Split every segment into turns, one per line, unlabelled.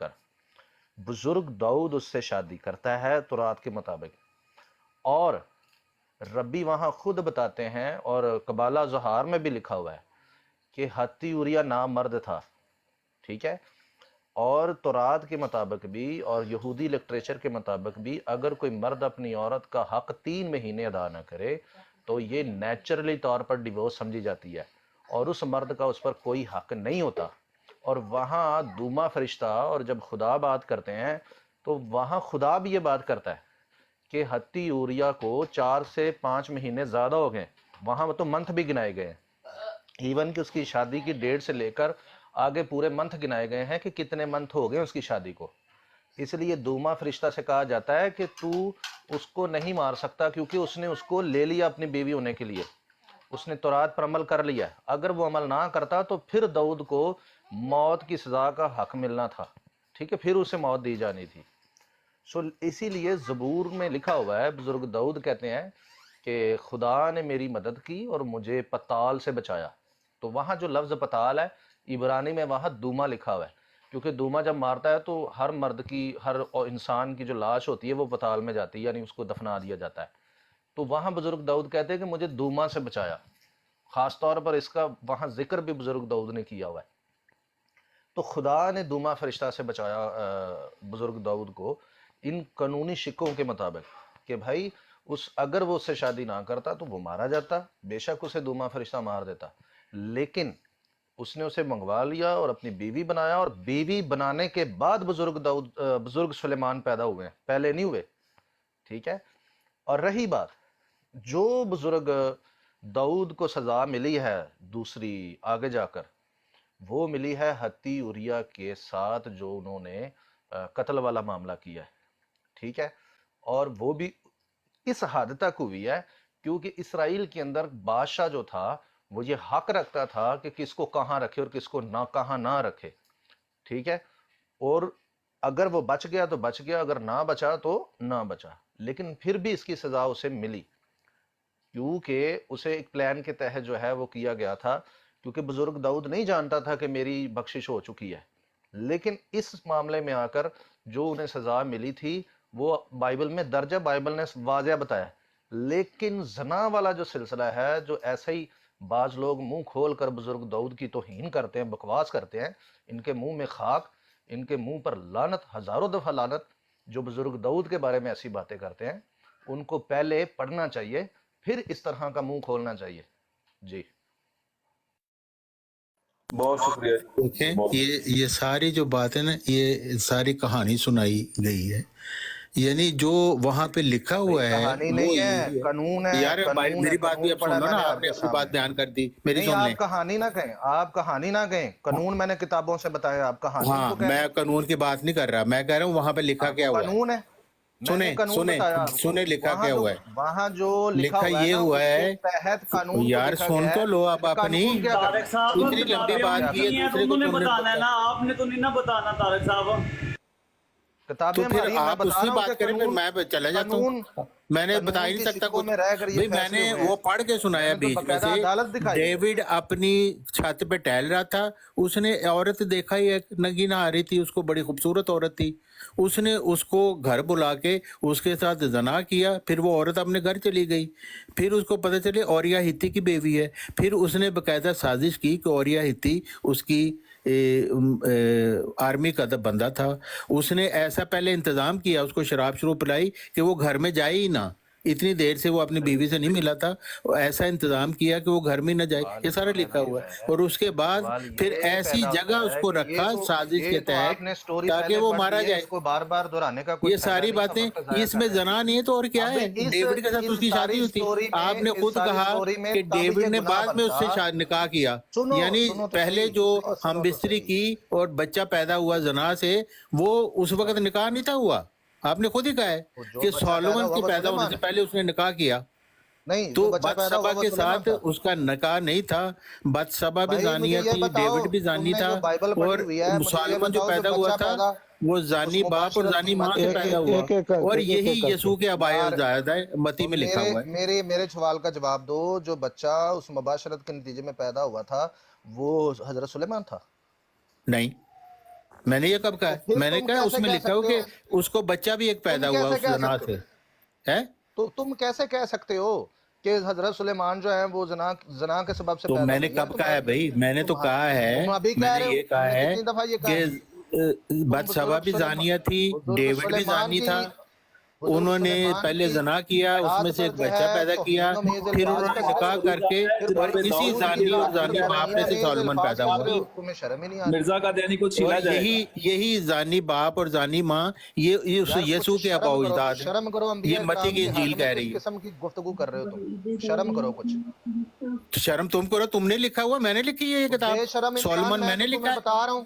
کر بزرگ داؤد اس سے شادی کرتا ہے تورات کے مطابق، اور ربی وہاں خود بتاتے ہیں اور قبالہ زہار میں بھی لکھا ہوا ہے کہ ہتی اوریا نام مرد تھا، ٹھیک ہے، اور تورات کے مطابق بھی اور یہودی لٹریچر کے مطابق بھی اگر کوئی مرد اپنی عورت کا حق 3 مہینے ادا نہ کرے تو یہ نیچرلی طور پر ڈیورس سمجھی جاتی ہے اور اس مرد کا اس پر کوئی حق نہیں ہوتا۔ اور وہاں دوما فرشتہ اور جب خدا بات کرتے ہیں تو وہاں خدا بھی یہ بات کرتا ہے کہ ہتی اوریا کو 4 سے 5 مہینے زیادہ ہو گئے، وہاں تو منتھ بھی گنائے گئے ہیں، ایون کہ اس کی شادی کی ڈیٹ سے لے کر آگے پورے منتھ گنائے گئے ہیں کہ کتنے منتھ ہو گئے اس کی شادی کو۔ اس لیے دوما فرشتہ سے کہا جاتا ہے کہ تو اس کو نہیں مار سکتا کیونکہ اس نے اس کو لے لیا اپنی بیوی ہونے کے لیے، اس نے تورات پر عمل کر لیا، اگر وہ عمل نہ کرتا تو پھر داؤد کو موت کی سزا کا حق ملنا تھا، ٹھیک ہے، پھر اسے موت دی جانی تھی۔ اسی لیے زبور میں لکھا ہوا ہے، بزرگ داؤد کہتے ہیں کہ خدا نے میری مدد کی اور مجھے پتال سے بچایا۔ تو وہاں جو لفظ پتال ہے عبرانی میں وہاں دوما لکھا ہوا ہے، کیونکہ دوما جب مارتا ہے تو ہر مرد کی، ہر انسان کی جو لاش ہوتی ہے وہ پتال میں جاتی ہے، یعنی اس کو دفنا دیا جاتا ہے۔ تو وہاں بزرگ داؤد کہتے ہیں کہ مجھے دوما سے بچایا، خاص طور پر اس کا وہاں ذکر بھی بزرگ داؤد نے کیا ہوا ہے۔ تو خدا نے دوما فرشتہ سے بچایا بزرگ داؤد کو ان قانونی شکوں کے مطابق کہ بھائی اگر وہ اس سے شادی نہ کرتا تو وہ مارا جاتا، بے شک اسے دوما فرشتہ مار دیتا، لیکن اس نے اسے منگوا لیا اور اپنی بیوی بنایا، اور بیوی بنانے کے بعد بزرگ سلیمان پیدا ہوئے ہیں، پہلے نہیں ہوئے، ٹھیک ہے۔ اور رہی بات جو بزرگ داؤد کو سزا ملی ہے دوسری آگے جا کر، وہ ملی ہے ہتی اوریا کے ساتھ جو انہوں نے قتل والا معاملہ کیا ہے، ٹھیک ہے، اور وہ بھی اس حد تک ہوئی ہے کیونکہ اسرائیل کے اندر بادشاہ جو تھا وہ یہ حق رکھتا تھا کہ کس کو کہاں رکھے اور کس کو کہاں نہ رکھے، ٹھیک ہے، اور اگر وہ بچ گیا تو بچ گیا، اگر نہ بچا تو نہ بچا، لیکن پھر بھی اس کی سزا اسے ملی کیونکہ اسے ایک پلان کے تحت جو ہے وہ کیا گیا تھا، کیونکہ بزرگ داؤد نہیں جانتا تھا کہ میری بخشش ہو چکی ہے، لیکن اس معاملے میں آ کر جو انہیں سزا ملی تھی وہ بائبل میں درج ہے، بائبل نے واضح بتایا۔ لیکن زنا والا جو سلسلہ ہے، جو ایسے ہی بعض لوگ منہ کھول کر بزرگ داؤد کی توہین کرتے ہیں، بکواس کرتے ہیں، ان کے منہ میں خاک، ان کے منہ پر لعنت، ہزاروں دفعہ لعنت، جو بزرگ داؤد کے بارے میں ایسی باتیں کرتے ہیں، ان کو پہلے پڑھنا چاہیے پھر اس طرح کا منہ کھولنا چاہیے۔ جی
بہت شکریہ۔
دیکھیں یہ ساری جو باتیں نا، یہ ساری کہانی سنائی گئی ہے، یعنی جو وہاں پہ لکھا ہوا ہے
کہانی
وہ
نہیں ہے،
یہی ہے۔
قانون ہے،
یار
قانون ہے،
میری بات بھی
قانون
اب
پڑھا
سن لو
میں
نا،
نے
آپ
آپ
نے
کے
اپنی بات
سامنے۔
بیان کر دی، میری
نہیں،
سن لیں۔
آپ کہانی نہ کہیں، آپ کہانی نہ کہیں، قانون میں نے کتابوں سے بتایا، آپ کہانی
ہاں،
کو کہہ رہے
میں
ہیں۔
قانون کی بات نہیں کر رہا، میں کہہ رہا ہوں وہاں پہ لکھا
تو
کیا ہوا ہے۔
قانون ہے، میں نے
سنیں
قانون
سنیں
بتایا آپ کو،
سنیں، لکھا کیا ہوا ہے؟
وہاں جو لکھا
لکھا
ہوا ہے
یہ
نا
ہوا
اس کے
ہے،
تحت قانون کو
یار
لکھا
سن
گیا ہے
تو لو اب
کہ
اپنی،
قانون کیا کرنا
طارق
ہے،
صاحب
اتنی لمبی
کتابیں
بات
ان
کیا
کی
کی
ہے،
کرنا
ہیں تو
دوسرے کو
انہوں نے
تم نے
بتانا ہے نا، آپ نے تو نہیں نا بتانا طارق صاحب۔
تو
کتابیں
پھر
ہماری، میں
آپ اس
بتا
کی
رہا ہوں کہ
بات کریں، پھر
قانون،
میں چلا جاتا
قانون
ہوں، میں نے بتا ہی
قانون
نہیں
کی
سکتا
شکوں
کچھ۔
میں رہ کر یہ
بھئی میں
فیصلے
نے
ہوئے ہیں،
وہ پڑھ کے
میں
سنایا
نے تو
بیچ میں
باقاعدہ
سے،
عدالت دکھائی ہے۔
ڈیوڈ اپنی چھت پہ ٹہل رہا تھا، اس نے عورت دیکھا، ہی ایک نگینہ آ رہی تھی، اس کو بڑی خوبصورت عورت تھی، اس نے اس کو گھر بلا کے اس کے ساتھ زنا کیا، پھر وہ عورت اپنے گھر چلی گئی، پھر اس کو پتہ چلے اوریا ہتی کی بیوی ہے، پھر اس نے باقاعدہ سازش کی کہ اوریا ہتی اس کی آرمی کا بندہ تھا، اس نے ایسا پہلے انتظام کیا، اس کو شراب پلائی کہ وہ گھر میں جائے ہی نہ، اتنی دیر سے وہ اپنی بیوی سے نہیں ملا تھا، ایسا انتظام کیا کہ وہ گھر میں نہ جائے، یہ سارا لکھا ہوا ہے۔ اور اس کے بعد
سوال
پھر
یہ
ایسی
پیدا
جگہ
ہوتا
اس
ہے
کو
کہ
رکھا سازش
یہ
کے
تو آپ
تحت
نے سٹوری
تاکہ
پہلے
وہ
پڑھ
مارا
لی ہے،
جائے۔
اس کو بار بار دہرانے کا کوئی
یہ
فائدہ
ساری
نہیں تھا،
باتیں،
وقت ضائع
اس
کر
میں
رہے
زنا نہیں ہے تو اور
ہیں۔
کیا
اب
ہے؟ ڈیوڈ کے ساتھ اس کی شادی ہوتی، آپ نے
اس
خود
ساری
کہا
سٹوری میں
کہ
تب
ڈیوڈ
یہ
نے
گناہ
بعد میں اس
بنتا،
سے نکاح کیا، یعنی
سنو تو
پہلے
صحیح،
جو
نہیں
ہم
سنو تو
بستری
صحیح۔
کی اور بچہ پیدا ہوا زنا سے، وہ اس وقت نکاح نہیں تھا ہوا، آپ نے خود ہی کہا ہے
وہ جو
کہ
بچہ پیدا
سولومن
ہوا
کے
وہ
پیدا ہونے
سلیمان
سے
ہے،
پہلے اس نے نکاح کیا،
نہیں
تو
جو بچہ
بت
پیدا ہوا
سبا
وہ
کے
سلیمان
ساتھ
تھا۔
اس کا نکاح نہیں تھا، بت سبا بھی
بھائی مجھے
زانیہ
یہ
تھی،
بتاؤ،
ڈیوڈ بھی
تم
زانی
نے
تھا،
جو بائبل
اور
پڑھی ہوئی ہے مجھے یہ
سالمن جو
بتاؤ، جو
پیدا ہوا
بچہ
تھا
پیدا
وہ
اس
زانی باپ اور
مباشرت کی
زانی ماں سے
مدد
پیدا
میں،
ہوا،
ایک ایک کر
اور
کے ایک
یہی
ایک کر کے
یسوع کے ابائے
یار
الزاد ہے، متی
تو
میں لکھا ہوا ہے۔
میرے سوال کا جواب دو، جو بچہ اس مباشرت کے نتیجے میں پیدا ہوا تھا وہ حضرت سلیمان تھا؟
نہیں، میں نے یہ کب کہا
تو
ہے؟
پھر
میں نے
تم
کہا
کیسے
اس میں
کہہ
لکھا ہو
سکتے
کہ
ہو
اس کو بچہ بھی ایک
تم
پیدا ہوا
کیسے
اس
کہہ
زنا
سکتے
سے
ہو
ہے.
تو تم کیسے کہہ سکتے ہو کہ حضرت سلیمان جو ہیں وہ زنا کے سبب سے
تو
پیدا
میں نے
ہوئی ہیں
کب کہا ہے بھائی؟ میں نے تو کہا
تم
ہے،
ابھی
میں
کہہ
نے
رہے ہو،
یہ
تم
کہا
نے
ہے
کتنی دفعہ یہ کہا
کہ
ہے؟ تم
بتسبا بھی زانیہ تھی،
بزرگ
ڈیوڈ بھی
سلیمان
زانی
کی
تھا،
بزرگ
انہوں نے
سلیمان
پہلے
کی
زنا کیا، اس میں
رات
سے
پر
ایک
جو
بچہ
ہے
پیدا کیا،
توہین و میز
پھر
الفاظ
انہوں
کا
نے
ذکر
نکاح کر کے
پھر
اور
بھائی
اسی
داؤد کی
زانی اور
رات
زانی
پر
باپ میں
توہین و
سے
میز
سولمن
الفاظ
پیدا
کہہ
ہوا.
رہے ہو، تمہیں شرم ہی نہیں آتی
مرزا کا دینی کو
اور
چھیلا جائے گا.
یہی زانی باپ اور زانی ماں یہ اس
یار کچھ
یسوع کے آباء
شرم
و
کرو،
اجداد ہیں.
شرم کرو،
یہ
انبیاء
متی
کرام
کی
کے
انجیل
حق میں
کہہ
کس
رہی ہے.
قسم کی گفتگو کر رہے ہو شرم کرو کچھ.
تو شرم تم کرو، تم نے لکھا ہوا، میں نے لکھی ہے یہ کتاب.
بے شرم انسان،
سولمن
میں
میں نے
تو
لکھا
تمہیں
ہے،
بتا رہا ہوں،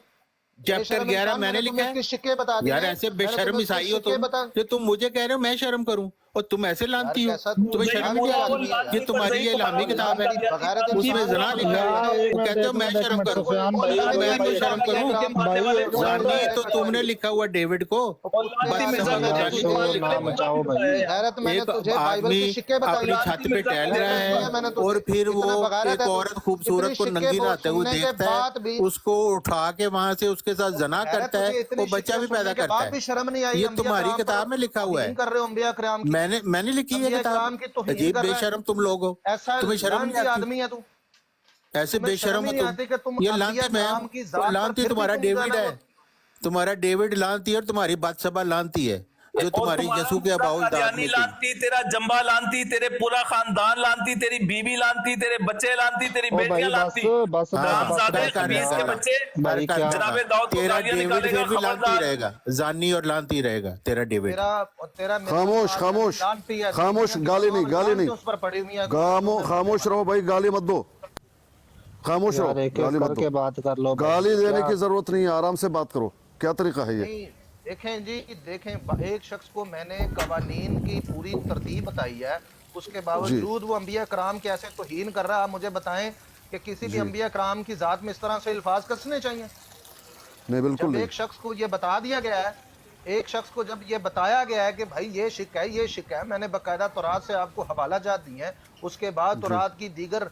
بے
چیپٹر
شرم
11
انسان،
میں
میں
نے
نے
لکھا
تمہیں اس
ہے.
کے سکے بتا دیے
یار
ہیں،
ایسے بے
میں نے
شرم
تمہیں اس کے
عیسائی ہو
سکے
تم
بتا.
کہ تم مجھے کہہ رہے ہو میں شرم کروں اور تم ایسے
یار
لانتی ہو.
کیسا
تمہیں
یار
شرم ہی نہیں
کیا
آتی؟
آدمی ہے
یہ
یار،
تمہاری یہ الہامی کتاب ہے،
بغیرت
اس میں
انسان
زنا
ہے.
لکھا ہوا ہے،
ایک
وہ
منٹ
کہتے ہو
ایک
میں
منٹ ایک
شرم
منٹ
کروں.
سفیان
اور
بھائی،
تو میں کیوں شرم کروں؟
بھائی
زانی تو تم نے لکھا ہوا ڈیوڈ کو، بدسبا کو
یار
زانی
شور
تم نے
نہ
لکھا ہوا.
مچاؤ بھائی.
غیرت میں نے
ایک
تجھے بائبل
آدمی
کے سکے بتائے،
اپنی چھت پہ ٹہل رہا
غیرت
ہے
نہیں ہے میں نے
اور
تجھے.
پھر وہ
اتنا بغیرت
ایک
ہے تو
عورت خوبصورت
اتنی
کو
سکے
ننگی نہاتے ہوئے
سننے کے
دیکھتا ہے،
بعد بھی
اس کو اٹھا کے وہاں سے اس کے ساتھ زنا
غیرت
کرتا ہے،
تجھے
وہ
اتنی
بچہ
شکے
بھی پیدا
سننے کے
کرتا
بعد
ہے.
بھی شرم نہیں آئی.
یہ
انبیاء
تمہاری
کرام پر
کتاب میں لکھا ہوا ہے.
توہین کر رہے ہو، انبیاء کرام کی
میں نے لکھی ہے
انبیاء
کتاب.
کرام کی توہین
عجیب
کر
بے
رہا
شرم
ہے.
تم لوگ ہو،
ایسا
تمہیں شرم نہیں
لعنتی
آتی؟
آدمی ہے تو
ایسے
تمہیں
بے
شرم
شرم
ہی
ہو
نہیں
تم.
آتی کہ تم
یہ
انبیاء
لانتی میں
کرام کی
تو
ذات پر
لانتی
پھر بھی
تمہارا
تم جو ہے
ڈیوڈ
نا
ہے،
وہ.
تمہارا ڈیوڈ لانتی ہے اور تمہاری باتسبا لانتی ہے جو
اور
تمہاری
تمہارا
یسوع کے
مرزا
آباء و اجداد
قادیانی
میں تھی.
لانتی، تیرا جمبا لانتی، تیرے پورا خاندان لانتی، تیری بیوی لانتی، تیرے بچے لانتی، تیری
او
بیٹیاں
بھائی بس
لانتی.
بس بس
ہاں
بس
حرامزادے
کر
بس
کر رہے
خبیث کے
زیادہ،
بچے.
کر
بھائی
کر
کیا
زیادہ.
جناب داؤد کو
تیرا
گالیاں
ڈیوڈ
نکالے گا،
پھر بھی لانتی
خبردار.
رہے گا، زانی اور لانتی رہے گا تیرا ڈیوڈ.
تیرا مرزا
خاموش
قادیانی
خاموش
لعنتی ہے.
خاموش
دنیا کی
گالی
تمام
نہیں گالی
لعنتیں
نہیں
اس پر پڑی ہوئی ہیں. معلوم ہے تجھے
خاموش رہو
ہمارا.
بھائی گالی مت دو خاموش رہو
یار ایک ایک
گالی
کر
مت دو
کے بات کر لو بھائی
گالی دینے
کیا.
کی ضرورت نہیں ہے آرام سے بات کرو کیا طریقہ ہے یہ
نہیں دیکھیں جی، دیکھیں ایک شخص کو میں نے قوانین کی پوری ترتیب بتائی ہے، اس کے
جی
باوجود وہ انبیاء کرام کے ایسے توہین کر رہا ہے. آپ مجھے بتائیں کہ کسی بھی
جی
انبیاء کرام کی ذات میں اس طرح سے الفاظ کسنے چاہیے؟
نہیں بالکل
جب
نہیں
ایک شخص کو یہ بتا دیا گیا ہے، ایک شخص کو جب یہ بتایا گیا ہے کہ بھائی یہ شک ہے، یہ شک ہے، میں نے باقاعدہ تورات سے آپ کو حوالہ جات دی ہیں، اس کے بعد
جی
تورات کی دیگر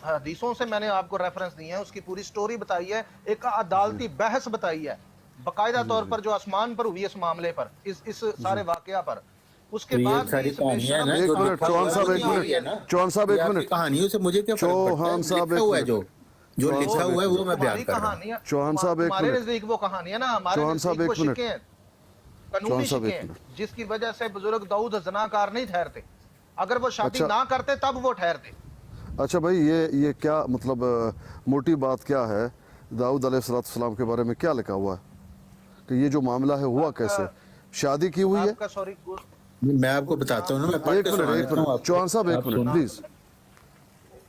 حدیثوں سے میں نے آپ کو ریفرنس دی ہیں، اس کی پوری سٹوری بتائی ہے، ایک
جی
عدالتی بحث بتائی ہے باقاعدہ
جی
طور
جی
پر جو آسمان پر ہوئی اس معاملے پر، اس
جی
سارے واقعہ پر. اس کے
تو یہ
بعد بھی
ساری
اس بے
کہانیاں ہیں
شرم
نا
نے
جو
ایک منٹ
لکھا
آپ
ہوا
چوہان
ہے
کو
صاحب
وہ
ایک
تو
دیا.
منٹ
یہی ہے نا.
چوہان صاحب
یہ
ایک
آپ کی
منٹ
کہانیوں سے مجھے کیا فرق پڑتا ہے؟
چوہان صاحب
لکھا
ایک
ہوا ہے
منٹ
جو
چوہان
لکھا
صاحب
ہوا ہے
ایک
وہ
منٹ
میں بیان
تمہاری
کر رہا ہوں.
کہانیاں
چوہان صاحب ایک
تمہارے
منٹ
نزدیک وہ کہانیاں نا، ہمارے
چوہان صاحب
نزدیک وہ
ایک منٹ
شکیں ہیں،
چوہان
قانونی
صاحب
شکیں
ایک
ہیں،
منٹ
جس کی وجہ سے بزرگ داؤد زناکار نہیں ٹھہرتے. اگر وہ شادی
اچھا
نہ کرتے تب وہ ٹھہرتے.
اچھا بھائی یہ کیا مطلب موٹی بات کیا ہے داؤد علیہ السلام کے بارے میں کیا لکھا ہوا ہے کہ یہ جو معاملہ ہے ہوا
آپ کا
کیسے شادی کی ہوئی ہے
آپ کا سوری
میں آپ کو بتاتا ہوں نا، میں پڑھ کے سنا
ایک
دیتا ہوں
منٹ
آپ کو،
چوہان صاحب ایک
آپ
منٹ
سنیں.
پلیز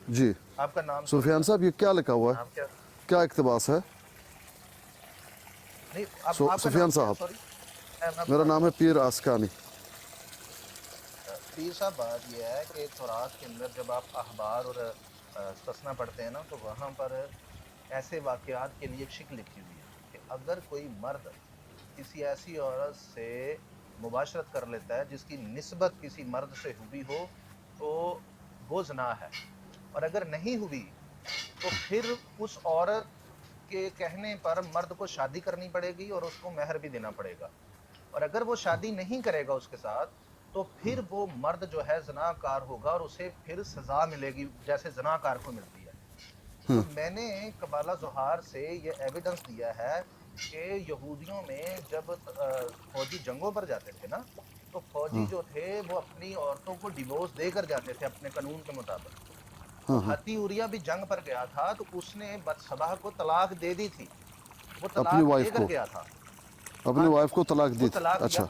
جی
آپ کا نام سوری
سفیان
سر،
صاحب یہ کیا لکھا ہوا ہے
نام کیا؟
کیا اقتباس ہے
نہیں آپ کا
سفیان
نام کیا ہے؟
صاحب
سوری میں
میرا
بتاتا
نام
ہوں
ہے
آپ کو.
پیر آسکانی
پیر صاحب بات یہ ہے کہ تورات کے اندر جب آپ احبار اور استثنا پڑھتے ہیں نا تو وہاں پر ایسے واقعات کے لیے ایک شک لکھی ہوئی ہے کہ اگر کوئی مرد کسی ایسی عورت سے مباشرت کر لیتا ہے جس کی نسبت کسی مرد سے ہوئی ہو تو وہ زنا ہے، اور اگر نہیں ہوئی تو پھر اس عورت کے کہنے پر مرد کو شادی کرنی پڑے گی اور اس کو مہر بھی دینا پڑے گا، اور اگر وہ شادی نہیں کرے گا اس کے ساتھ تو پھر وہ مرد جو ہے زناکار ہوگا اور اسے پھر سزا ملے گی جیسے زناکار کو ملتی ہے. تو میں نے قبالہ زہار سے یہ ایویڈنس دیا ہے کہ یہودیوں میں جب فوجی جنگوں پر جاتے تھے نا تو فوجی جو تھے وہ اپنی عورتوں کو ڈیورس دے کر جاتے تھے اپنے قانون کے مطابق. تو ہتی اوریا بھی جنگ پر گیا تھا تو اس نے بتسبہ کو طلاق دے دی تھی، وہ
اپنی
طلاق دے
وائف
کر
کو
گیا تھا.
اپنی
ہاں
وائف کو طلاق
وہ
دی تھی
طلاق
اچھا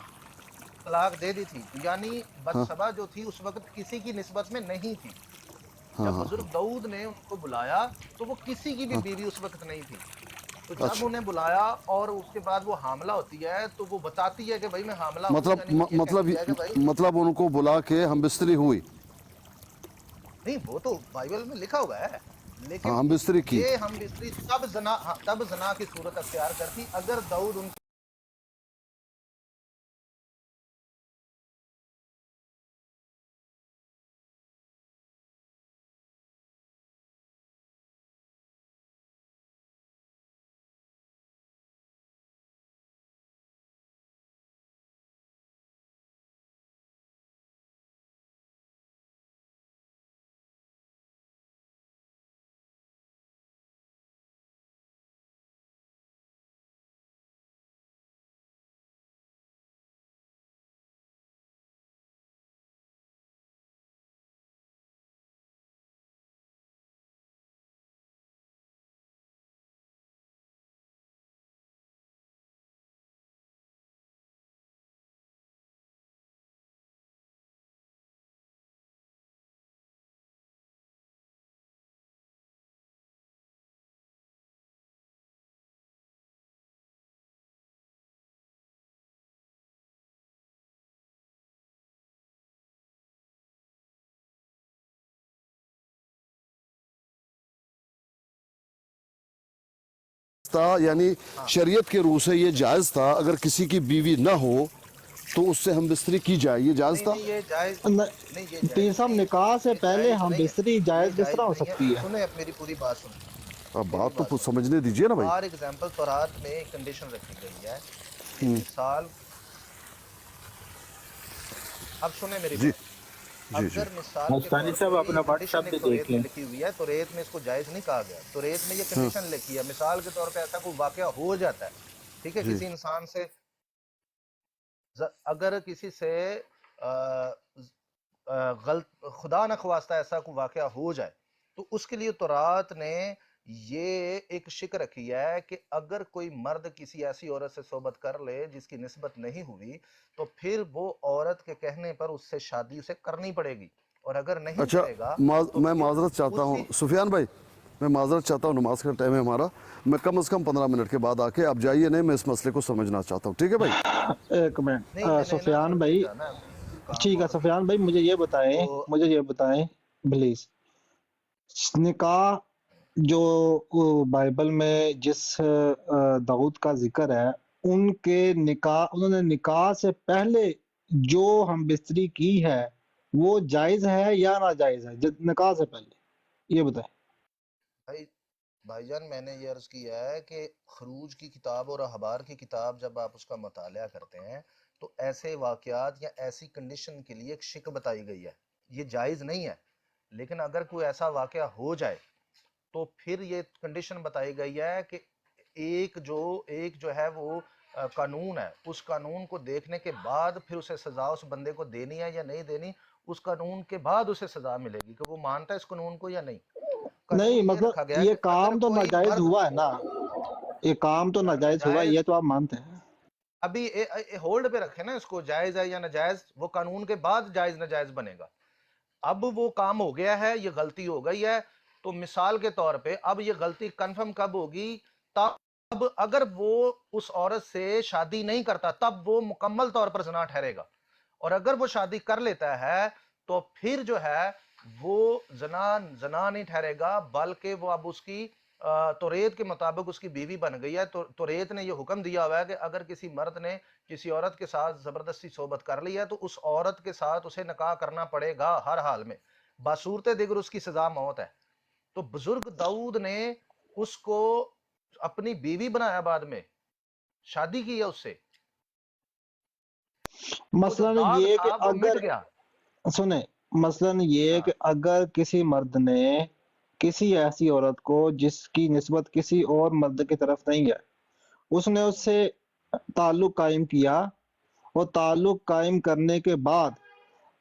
طلاق دے دی تھی، یعنی بتسبہ جو تھی اس وقت کسی کی نسبت میں نہیں تھی. جب بزرگ داؤد نے ان کو بلایا تو وہ کسی کی بھی بیوی اس وقت نہیں تھی. تو جب
اچھا
انہیں بلایا اور اس کے بعد وہ حاملہ ہوتی ہے تو وہ بتاتی ہے کہ بھائی میں حاملہ ہوں، یعنی وہ یہ کہتی ہے کہ بھائی
مطلب ان کو بلا کے ہم بستری ہوئی
نہیں، وہ تو بائبل میں لکھا ہوا ہے،
ہاں
لیکن
ہم بستری کی
یہ ہم بستری تب زنا کی صورت اختیار کرتی اگر داؤد ان
था, यानी शरीयत के रूह से ये जायज़ था अगर किसी की बीवी ना हो तो उससे हम बिस्तरी की जाए, ये जायज़
नहीं
था?
नहीं, ये जायज
न-
नहीं, ये
पीर
जायज
साहब
नहीं है,
निकाह से
ये
पहले
जायज
हम
नहीं है,
बिस्तरी
ये
जायज किस तरह हो
नहीं
सकती है?
सुने, अब मेरी पूरी बात सुने,
अब
मेरी
बात तो
बात सुने।
समझने दीजिए ना भाई।
फॉर एग्जाम्पल तौरात में एक कंडीशन रखी गई है कि मिसाल, अब सुने मेरी
जी
बात,
जी जी
अगर मिसाल के
मुस्तानी
तौर
साहब
पे
अपना
ये
व्हाट्सएप
कंडीशन
पे
एक तौरेत
देख
में
लें।
लिखी हुई है, तौरेत में इसको जायज नहीं कहा गया, तौरेत में ये कंडीशन लिखी है, मिसाल के तौर पे ऐसा कोई वाकया हो जाता है, ठीक है,
जी
किसी इंसान से अगर किसी से गलत खुदा न ख्वास्ता ऐसा कोई वाकया हो जाए, तो उसके लिए तौरात ने ये एक शिक रखी है कि अगर कोई मर्द किसी ऐसी औरत से सोबत कर ले जिसकी निस्बत नहीं हुई, तो फिर वो औरत के कहने पर उससे शादी उसे करनी पड़ेगी, और अगर नहीं
अच्छा,
करेगा तो
मैं
फिर
माजरत चाहता हूँ
उसी
सुफियान भाई, मैं माजरत चाहता हूँ, नमाज का टाइम है हमारा, मैं कम से कम 15 मिनट के बाद आके, आप जाइए नहीं, मैं इस मसले को समझना चाहता हूँ, ठीक है भाई?
एक मिनट
नहीं मैंने ना
सुफियान
मुझे
भाई,
जाना है, कुछ काम
ठीक है
और है।
सुफियान भाई, मुझे ये
तो
बताएं प्लीज, निकाह जो बाइबल में जिस दाऊद का जिक्र है, उन्होंने निकाह से पहले जो हम बिस्तरी की है वो जायज है या नाजायज है? निकाह से पहले ये बताएं।
भाई भाईजान, मैंने ये अर्ज किया है कि खरूज की किताब और अहबार की किताब जब आप उसका मतालिया करते हैं तो ऐसे वाकयात या ऐसी कंडीशन के लिए एक शिक बताई गई है, ये जायज़ नहीं है, लेकिन अगर कोई ऐसा वाकया हो जाए तो फिर ये कंडीशन बताई गई है कि एक जो है वो कानून है, उस कानून को देखने के बाद फिर उसे सजा उस बंदे को देनी है या नहीं देनी, उस कानून के बाद उसे सजा मिलेगी कि वो मानता है इस कानून को या नहीं।
नहीं
कानून ये
मतलब
रखा गया है
ये
कि अगर
काम तो
कोई
नाजायज
मर्द
हुआ है ना, ये काम तो नाजायज हुआ है,
नाजायज,
ये तो आप मानते हैं।
अभी होल्ड पे रखे ना इसको, जायज है या नाजायज, वो कानून के बाद जायज नाजायज बनेगा। अब वो काम हो गया है, ये गलती हो गई है, तो मिसाल के तौर पे अब ये गलती कंफर्म कब होगी? तब अगर वो उस औरत से शादी नहीं करता तब वो मुकम्मल तौर पर ज़िना ठहरेगा, और अगर वो शादी कर लेता है तो फिर जो है वो जना नहीं ठहरेगा, बल्कि वो अब उसकी तौरेत के मुताबिक उसकी बीवी बन गई है। तो तौरेत ने ये हुक्म दिया हुआ है कि अगर किसी मर्द ने किसी औरत के साथ जबरदस्ती सोबत कर ली है तो उस औरत के साथ उसे निकाह करना पड़ेगा हर हाल में, बासूरत दिगर उसकी सजा मौत है। तो बुजुर्ग दाऊद ने उसको अपनी बीवी बनाया, बाद में शादी की है उससे, तो जो
मसलन
दाग
ये कि
था वो मिट
अगर
गया।
सुने, मसलन ये कि
हाँ
अगर किसी मर्द ने किसी ऐसी औरत को जिसकी निस्बत किसी और मर्द की तरफ नहीं है, उसने उससे ताल्लुक कायम किया, और ताल्लुक कायम करने के बाद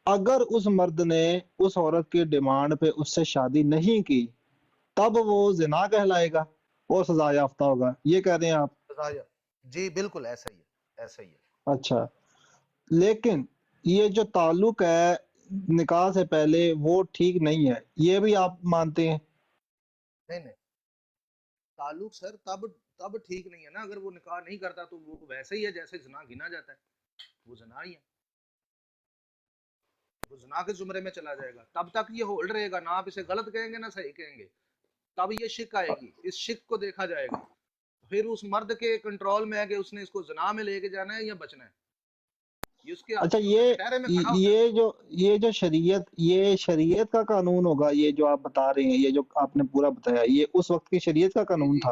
अगर उस मर्द ने उस औरत की डिमांड पे उससे शादी नहीं की, तब वो जिना कहलाएगा और सजा याफ्ता होगा, ये कह रहे हैं आप?
सजा, जी बिल्कुल ऐसा ही है, ऐसा ही है।
अच्छा, लेकिन ये जो ताल्लुक है निकाह से पहले वो ठीक नहीं है, ये भी आप मानते हैं?
नहीं नहीं, ताल्लुक सर तब ठीक नहीं है ना, अगर वो निकाह नहीं करता तो वो वैसे ही है जैसे जना गिना जाता है, वो जना ही है, वो जना के जुमरे में चला जाएगा। तब तक ये होल्ड रहेगा ना, आप इसे गलत कहेंगे ना सही कहेंगे, तब ये शिक आएगी, इस शिक को देखा जाएगा, फिर उस मर्द के कंट्रोल में है कि उसने इसको जना में लेके जाना है या बचना है, ये उसके
अच्छा,
कटहरे में खड़ा होता है।
ये जो शरीयत का कानून होगा, ये जो आप बता रहे हैं, ये जो आपने पूरा बताया, ये उस वक्त की शरीयत का
जी
कानून
जी,
था?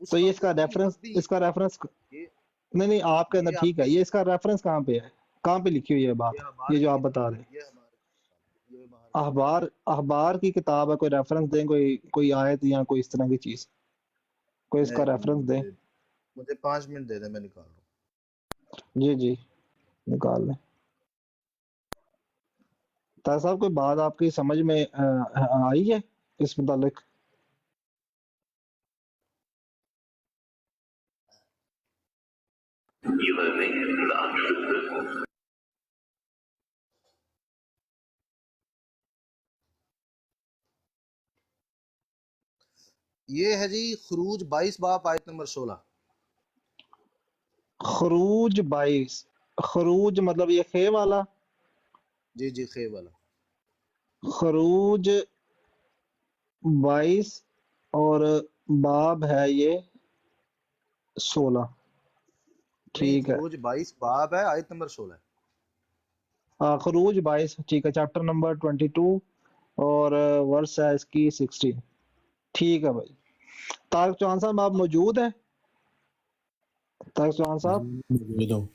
उस
तो ये
वक्त की मर्दी,
इसका रेफरेंस
ये
नहीं आपके अंदर
ये
ठीक है,
आपकी,
ये इसका रेफरेंस कहाँ पे है, कहाँ पे लिखी हुई है बात,
ये हमारे
ये जो
की
आप बता
किताब
रहे
है,
हैं?
ये हमारे, ये हमारे
अखबार की किताब है, कोई रेफरेंस दें, कोई आयत या कोई इस तरह की चीज, कोई इसका रेफरेंस दें।
मुझे 5 मिनट दे दे, मैं निकाल रहा हूँ।
जी जी, निकाल लें। तार साहब, कोई बात आपकी समझ में आई है इस मुतालिक?
ये है जी खरूज 22 बाप आयत नंबर 16।
खरूज 22, खरूज मतलब ये खे वाला?
जी जी, खे वाला।
खरूज 22 और बाब है ये 16।
नहीं,
ठीक है।
खरूज 22 बाब है, आयत नंबर 16 है।
खरूज 22, ठीक है, चैप्टर नंबर 22 और वर्स है इसकी 16। ठीक है भाई। तारिक चौहान साहब आप मौजूद हैं? तारिक चौहान साहब,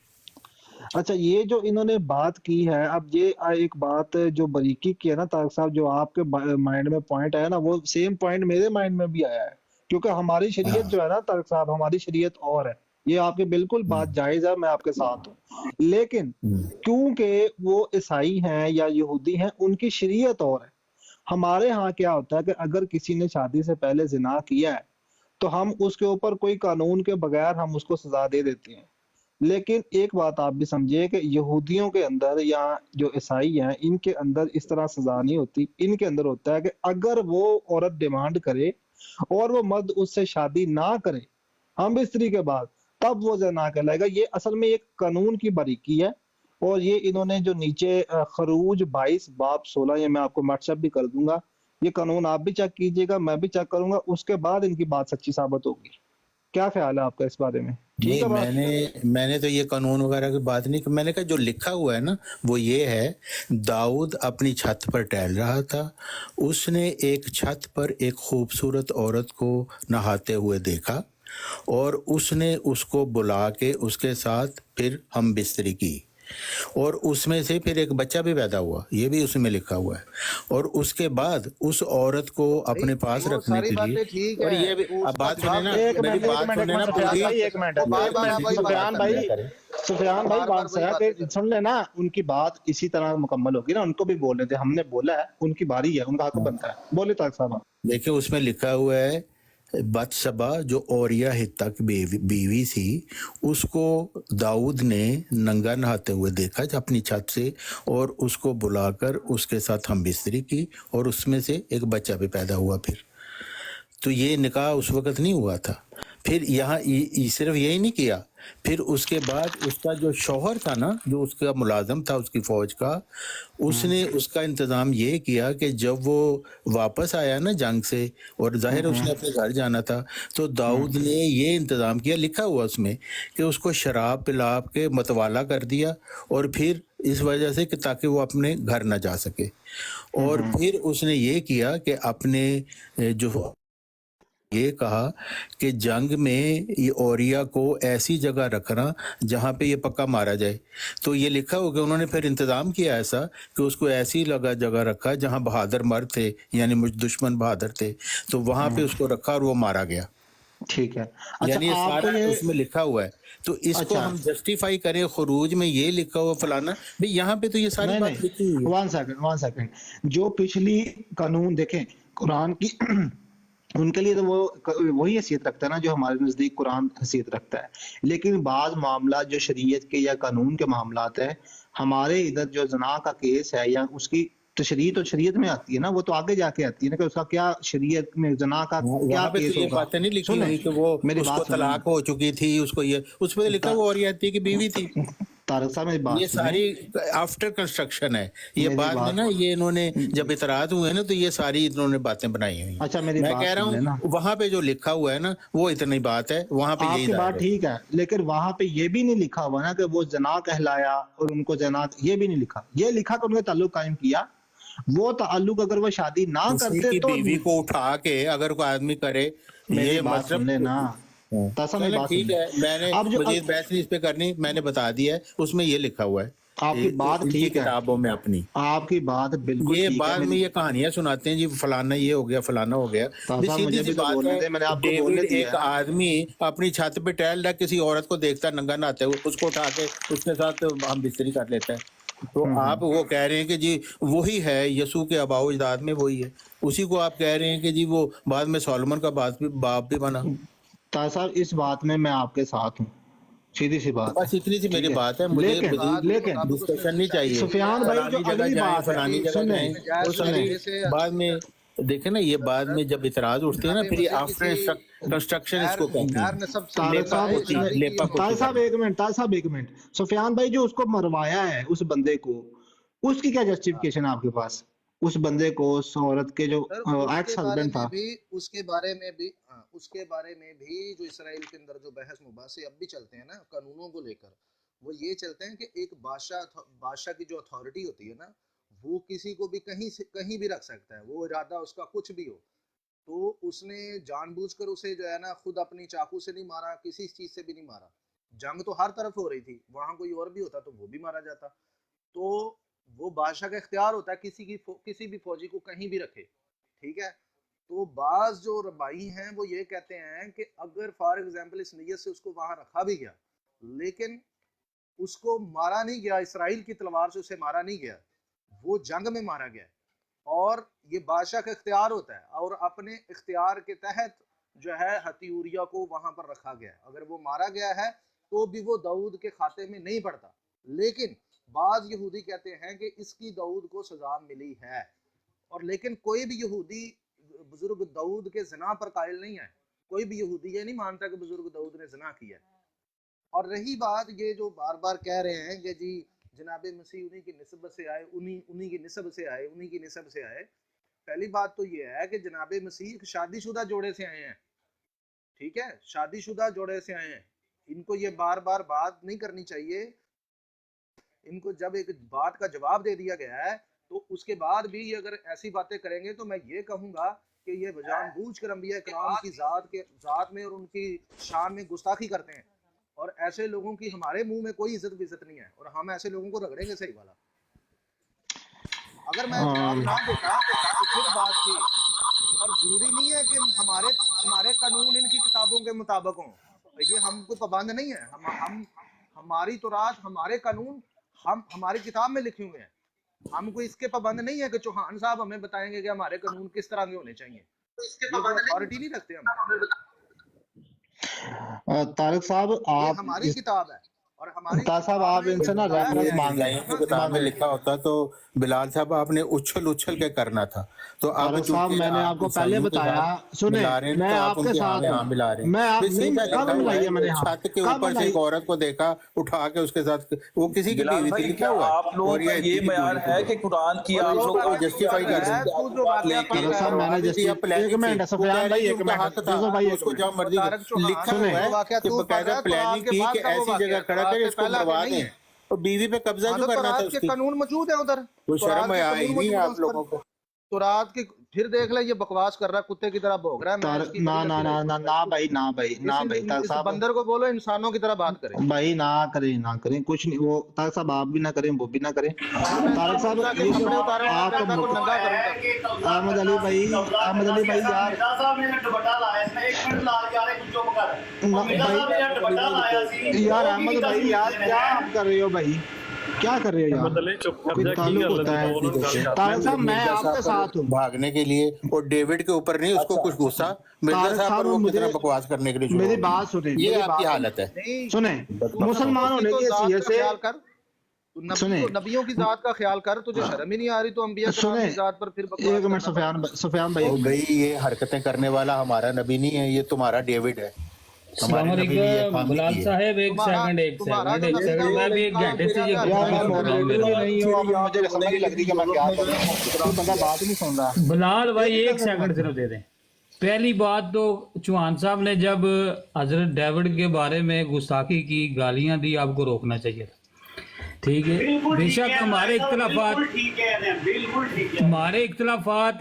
अच्छा ये जो इन्होंने बात की है, अब ये एक बात जो बारीकी की है ना तारिक साहब, जो आपके माइंड में पॉइंट आया ना, वो सेम पॉइंट मेरे माइंड में भी आया है। क्योंकि हमारी शरीयत जो है ना तारिक साहब, हमारी शरीयत और है, ये आपकी बिल्कुल बात जायज है, मैं आपके साथ हूँ। लेकिन क्योंकि वो ईसाई हैं या यहूदी हैं, उनकी शरीयत और है। हमारे यहाँ क्या होता है कि अगर किसी ने शादी से पहले जिना किया है तो हम उसके ऊपर कोई कानून के बगैर हम उसको सजा दे देते हैं। लेकिन एक बात आप भी समझिए कि यहूदियों के अंदर या जो ईसाई हैं, इनके अंदर इस तरह सजा नहीं होती। इनके अंदर होता है कि अगर वो औरत डिमांड करे और वो मर्द उससे शादी ना करे हम बिस्तरी के बाद, तब वो ज़िना कहलाएगा। ये असल में एक कानून की बारीकी है। और ये इन्होंने जो नीचे खरूज 22 बाब 16, ये मैं आपको व्हाट्सएप भी कर दूंगा, ये कानून आप भी चेक कीजिएगा, मैं भी चेक करूंगा, उसके बाद इनकी बात सच्ची साबित होगी। क्या ख्याल है आपका इस बारे में? ठीक
नहीं,
है बात?
मैंने तो ये कानून वगैरह की बात नहीं की। मैंने कहा जो लिखा हुआ है ना वो ये है, दाऊद अपनी छत पर टहल रहा था, उसने एक छत पर एक खूबसूरत औरत को नहाते हुए देखा और उसने उसको बुला के उसके साथ फिर हम बिस्तरी की और उसमें से फिर एक बच्चा भी पैदा हुआ, ये भी उसमें लिखा हुआ है। और उसके बाद उस औरत को अपने पास
वो
रखने
सारी
के
बातें
लिए,
ठीक
और
है,
ये भी
उसका
अब बात
जवाब
सुने ना,
एक
मेरी
मिनट
बात सुने ना पूरी।
एक मिनट
बार-बार वही
सुफियान
बात
भाई,
करते हैं।
सुफियान भाई
बार-बार
बात
वही
है
बातें
कि सुन लेना, उनकी बात इसी तरह मुकम्मल होगी ना, उनको भी बोलने थे, हमने बोला है, उनकी बारी है, उनका हक बनता है। बोले तारिक साहब।
देखिए उसमें लिखा हुआ है, बत्शबा जो ओरिया हित्ता की बीवी थी, उसको दाऊद ने नंगा नहाते हुए देखा अपनी छत से और उसको बुलाकर उसके साथ हम बिस्तरी की और उसमें से एक बच्चा भी पैदा हुआ। फिर तो ये निकाह उस वक्त नहीं हुआ था। फिर यहाँ सिर्फ यही नहीं किया, फिर उसके बाद उसका जो शौहर था ना, जो उसका मुलाजम था उसकी फौज का, उसने उसका इंतज़ाम ये किया कि जब वो वापस आया ना जंग से और जाहिर उसने अपने घर जाना था, तो दाऊद ने ये इंतज़ाम किया, लिखा हुआ उसमें, कि उसको शराब पिला के मतवाला कर दिया और फिर इस वजह से कि ताकि वो अपने घर ना जा सके। और फिर उसने ये किया कि अपने जो ये कहा कि जंग में ये ओरिया को ऐसी जगह रखना जहाँ पे ये पक्का मारा जाए। तो ये लिखा होगा उन्होंने फिर इंतज़ाम किया ऐसा कि उसको ऐसी जगह रखा जहाँ बहादुर मर्द थे, यानी दुश्मन बहादुर थे, तो वहाँ पे उसको रखा और वो मारा गया।
ठीक है। अच्छा,
यानी ये
आपको
सारा
ये
उसमें लिखा हुआ है, तो इसको
अच्छा
हम जस्टिफाई करें, खरूज में ये लिखा हुआ फलाना, भाई यहाँ पे तो ये सारी
नहीं
बात लिखी हुई है।
वन सेकंड, जो पिछली कानून देखें कुरान की उनके लिए तो वो वही हैसियत रखता है ना जो हमारे नजदीक कुरान हैसियत रखता है। लेकिन बाज मामला जो शरीयत के या कानून के मामलात है, हमारे इधर जो जना का केस है या उसकी तशरीह तो शरीयत में आती है ना, वो तो आगे जाके आती है ना कि उसका क्या शरीयत में जना का क्या
वहाँ पे
केस
तो ये
होगा।
बातें नहीं लिखी
सुने
हुई कि वो
मेरी
उसको
बात सुने
तलाक हो चुकी थी, उसको ये उसमें तो लिखा हुआ औरत की बीवी थी।
तारिक साहब मेरी बात
ये
सुने।
सारी आफ्टर कंस्ट्रक्शन है, ये
मेरी
बाद में
बात
ना ये इन्होंने जब इतराज हुए ना तो ये सारी इन्होंने बातें बनाई हुई हैं।
अच्छा मेरी
मैं
बात
कह रहा
सुन लेना।
हूँ वहां पे जो लिखा हुआ है ना वो इतनी बात है, वहां पे यही
आपकी बात
दायर है।
ठीक है, लेकिन वहां पे ये भी नहीं लिखा हुआ ना कि वो जना कहलाया और उनको जना, ये भी नहीं लिखा। ये लिखा कि उन्होंने ताल्लुक कायम किया। वो ताल्लुक अगर वो शादी ना
किसी
करते
की
तो
बीवी को उठा के अगर कोई आदमी करे,
मेरी
ये
बात सुन लेना। तासा मेरी
चलो
बात सुन
ठीक
ले।
है, मैंने
अब जो
मुझे बहस नहीं इस पे करनी, मैंने बता दिया है, उसमें ये लिखा हुआ है
आपकी बात
इनकी
ठीक है,
किताबों में अपनी।
आपकी बात बिल्कुल
ये
ठीक है।
बाद में
मेरी
ये कहानियां सुनाते हैं जी, फलाना ये हो गया, फलाना हो गया।
तासा
सीधी
मुझे
सी
भी तो
बात
बोलने
है,
दे, मैंने आपको बोलने
डेविड
दिया
एक
है ना।
आदमी अपनी छत पे टहल रहा, किसी औरत को देखता नंगा नहाते हुए, उसको उठा के उसके साथ हम बिस्तरी कर लेता है। तो आप वो कह रहे हैं कि जी वही है, यसू के अबाउ इजाद में वही है, उसी को आप कह रहे हैं कि जी वो बाद में सोलोमन का बाप भी बना।
तासा साहब इस बात में मैं आपके साथ हूँ, सीधी सी बात
बस
है।
इतनी सी मेरी
ठीक है।
बात है, मुझे
लेकिन
डिस्कशन नहीं चाहिए।
सुफियान भाई जो
फलानी जगह
अगली
जाएं,
बात है,
फलानी जगह
सुने
जाएं, वो सारी बाद में देखे ना, ये बाद में जब इतराज उठते हैं ना, फिर ये आफ्टर कंस्ट्रक्शन इसको कहते हैं।
तारिक साहब
लेपा
तारिक साहब एक मिनट, तारिक साहब एक मिनट। सुफियान भाई जो उसको मरवाया है उस बंदे को, उसकी क्या जस्टिफिकेशन है आपके पास? उस बंदे को, उस औरत के जो
सर उसके
एक्स
बारे
हस्बैंड
में
था।
भी उसके बारे में भी उसके बारे में भी जो इसराइल के अंदर जो बहस मुबासे अब भी चलते हैं ना कानूनों को लेकर, वो ये चलते हैं कि एक बादशाह की जो अथॉरिटी होती है ना, वो किसी को भी कहीं से कहीं भी रख सकता है, वो इरादा उसका कुछ भी हो। तो उसने जानबूझकर उसे जो है ना खुद अपनी चाकू से नहीं मारा, किसी चीज से भी नहीं मारा। जंग तो हर तरफ हो रही थी, वहां कोई और भी होता तो वो भी मारा जाता। तो वो बादशाह का इख्तियार होता है किसी भी फौजी को कहीं भी रखे, ठीक है। तो बाज जो रबाई हैं वो ये कहते हैं कि अगर फॉर एग्जाम्पल इस नीयत से उसको वहां रखा भी गया, लेकिन उसको मारा नहीं गया, इसराइल की तलवार से उसे मारा नहीं गया, वो जंग में मारा गया, और ये बादशाह का इख्तियार होता है, और अपने इख्तियार के तहत जो है हथूरिया को वहां पर रखा गया है। अगर वो मारा गया है तो भी वो दाऊद के खाते में नहीं पड़ता। लेकिन बाज यहूदी कहते हैं कि इसकी दाऊद को सजा मिली है, और लेकिन कोई भी यहूदी बुजुर्ग दाऊद के ज़िना पर कायल नहीं है। कोई भी यहूदी ये नहीं मानता कि बुजुर्ग दाऊद ने ज़िना किया। और रही बात ये जो बार बार कह रहे हैं कि जी जनाब मसीह उन्हीं की निस्बत से आए, उन्हीं की निस्ब से आए, उन्हीं की निस्ब से आए। पहली बात तो ये है कि जनाब मसीह शादीशुदा जोड़े से आए हैं, ठीक है, शादीशुदा जोड़े से आए हैं। इनको ये बार बार बात नहीं करनी चाहिए। इनको जब एक बात का जवाब दे दिया गया है तो उसके बाद भी ये अगर ऐसी बातें करेंगे तो मैं ये कहूंगा कि ये जानबूझ कर अंबिया किराम की जात में और उनकी शान में गुस्ताखी करते हैं, और ऐसे लोगों की हमारे मुंह में कोई इज्जत नहीं है, और हम ऐसे लोगों को रगड़ेंगे सही वाला। अगर मैं जवाब ना देता तो फिर बात थी। और जरूरी नहीं है कि हमारे कानून इनकी किताबों के मुताबिक हों, ये हमको पाबंद नहीं है। हम हमारी तौरात, हमारे कानून हम हमारी किताब में लिखे हुए हैं। हमको इसके पाबंद नहीं है कि चौहान साहब हमें बताएंगे कि हमारे कानून किस तरह के होने चाहिए। ये अथॉरिटी नहीं रखते हम।
तारिक साहब
ये
आप
हमारी किताब है, और हमारी
तारिक साहब आप इनसे ना रेफरेंस मांग लें।
किताब में लिखा होता तो बिलाल साहब आपने उछल के करना था। तो अब
तारिक साहब मैंने आपको पहले बताया, सुने मैं आपके साथ हूं,
मिला रहे
मैं आप नहीं कब मिलाई है मैंने,
छत के ऊपर से एक औरत को देखा उठा के उसके साथ, वो किसी की बीवी थी, लिखा हुआ
आप लोगों का ये बयान है कि कुरान की आप लोग
को जस्टिफाई कर रहे हैं।
तारिक साहब मैंने एक मिनट सफियान भाई, एक मिनट देखो भाई,
उसको जब मर्जी लिखा हुआ है कि बकायदा प्लानिंग की कि ऐसी जगह खड़ा कर इसको मरवा दें, और बीवी पे कब्जा जो करना था उसकी।
कानून मौजूद है उधर,
कोई शर्म आई नहीं है आप लोगों को।
तो रात के फिर देख ले, ये बकवास कर रहा है, कुत्ते की तरह भौंक रहा है।
ना भाई तारिक साहब
बंदर को बोलो इंसानों की तरह बात करें
भाई, ना करें कुछ नहीं। वो तारिक साहब आप भी ना करें, वो भी ना करें। तारिक साहब ये जो आप अहमद अली भाई यार यार अहमद भाई यार क्या आप कर रहे हो भाई, क्या कर रहे हो यार, कोई ताल्लुक होता है। तारिक साहब मैं आपके साथ हूँ
भागने के लिए, और डेविड के ऊपर नहीं उसको कुछ गुस्सा मिर्जा साहब पर वो कितना बकवास करने के लिए।
मेरी बात सुने,
ये आपकी हालत है।
सुने, मुसलमान होने की हैसियत से
सुने, नबियों की जात का ख्याल कर, तुझे शर्म ही नहीं आ रही तो अंबिया की जात पर फिर बकवास।
एक मिनट सफियान भाई,
ये हरकतें करने वाला हमारा नबी नहीं है, ये तुम्हारा डेविड है।
बिलाल साहब एक सेकंड मैं भी एक घंटे से ये
मुझे समझ नहीं लग रही कि मैं क्या करूं, बंदा बात नहीं सुन रहा।
बिलाल भाई एक सेकंड सिर्फ दे दें। पहली बात तो चौहान साहब ने जब हजरत डेविड के बारे में गुस्ताखी की, गालियां दी, आपको रोकना चाहिए था, ठीक है। बेशक हमारे इख्तलाफात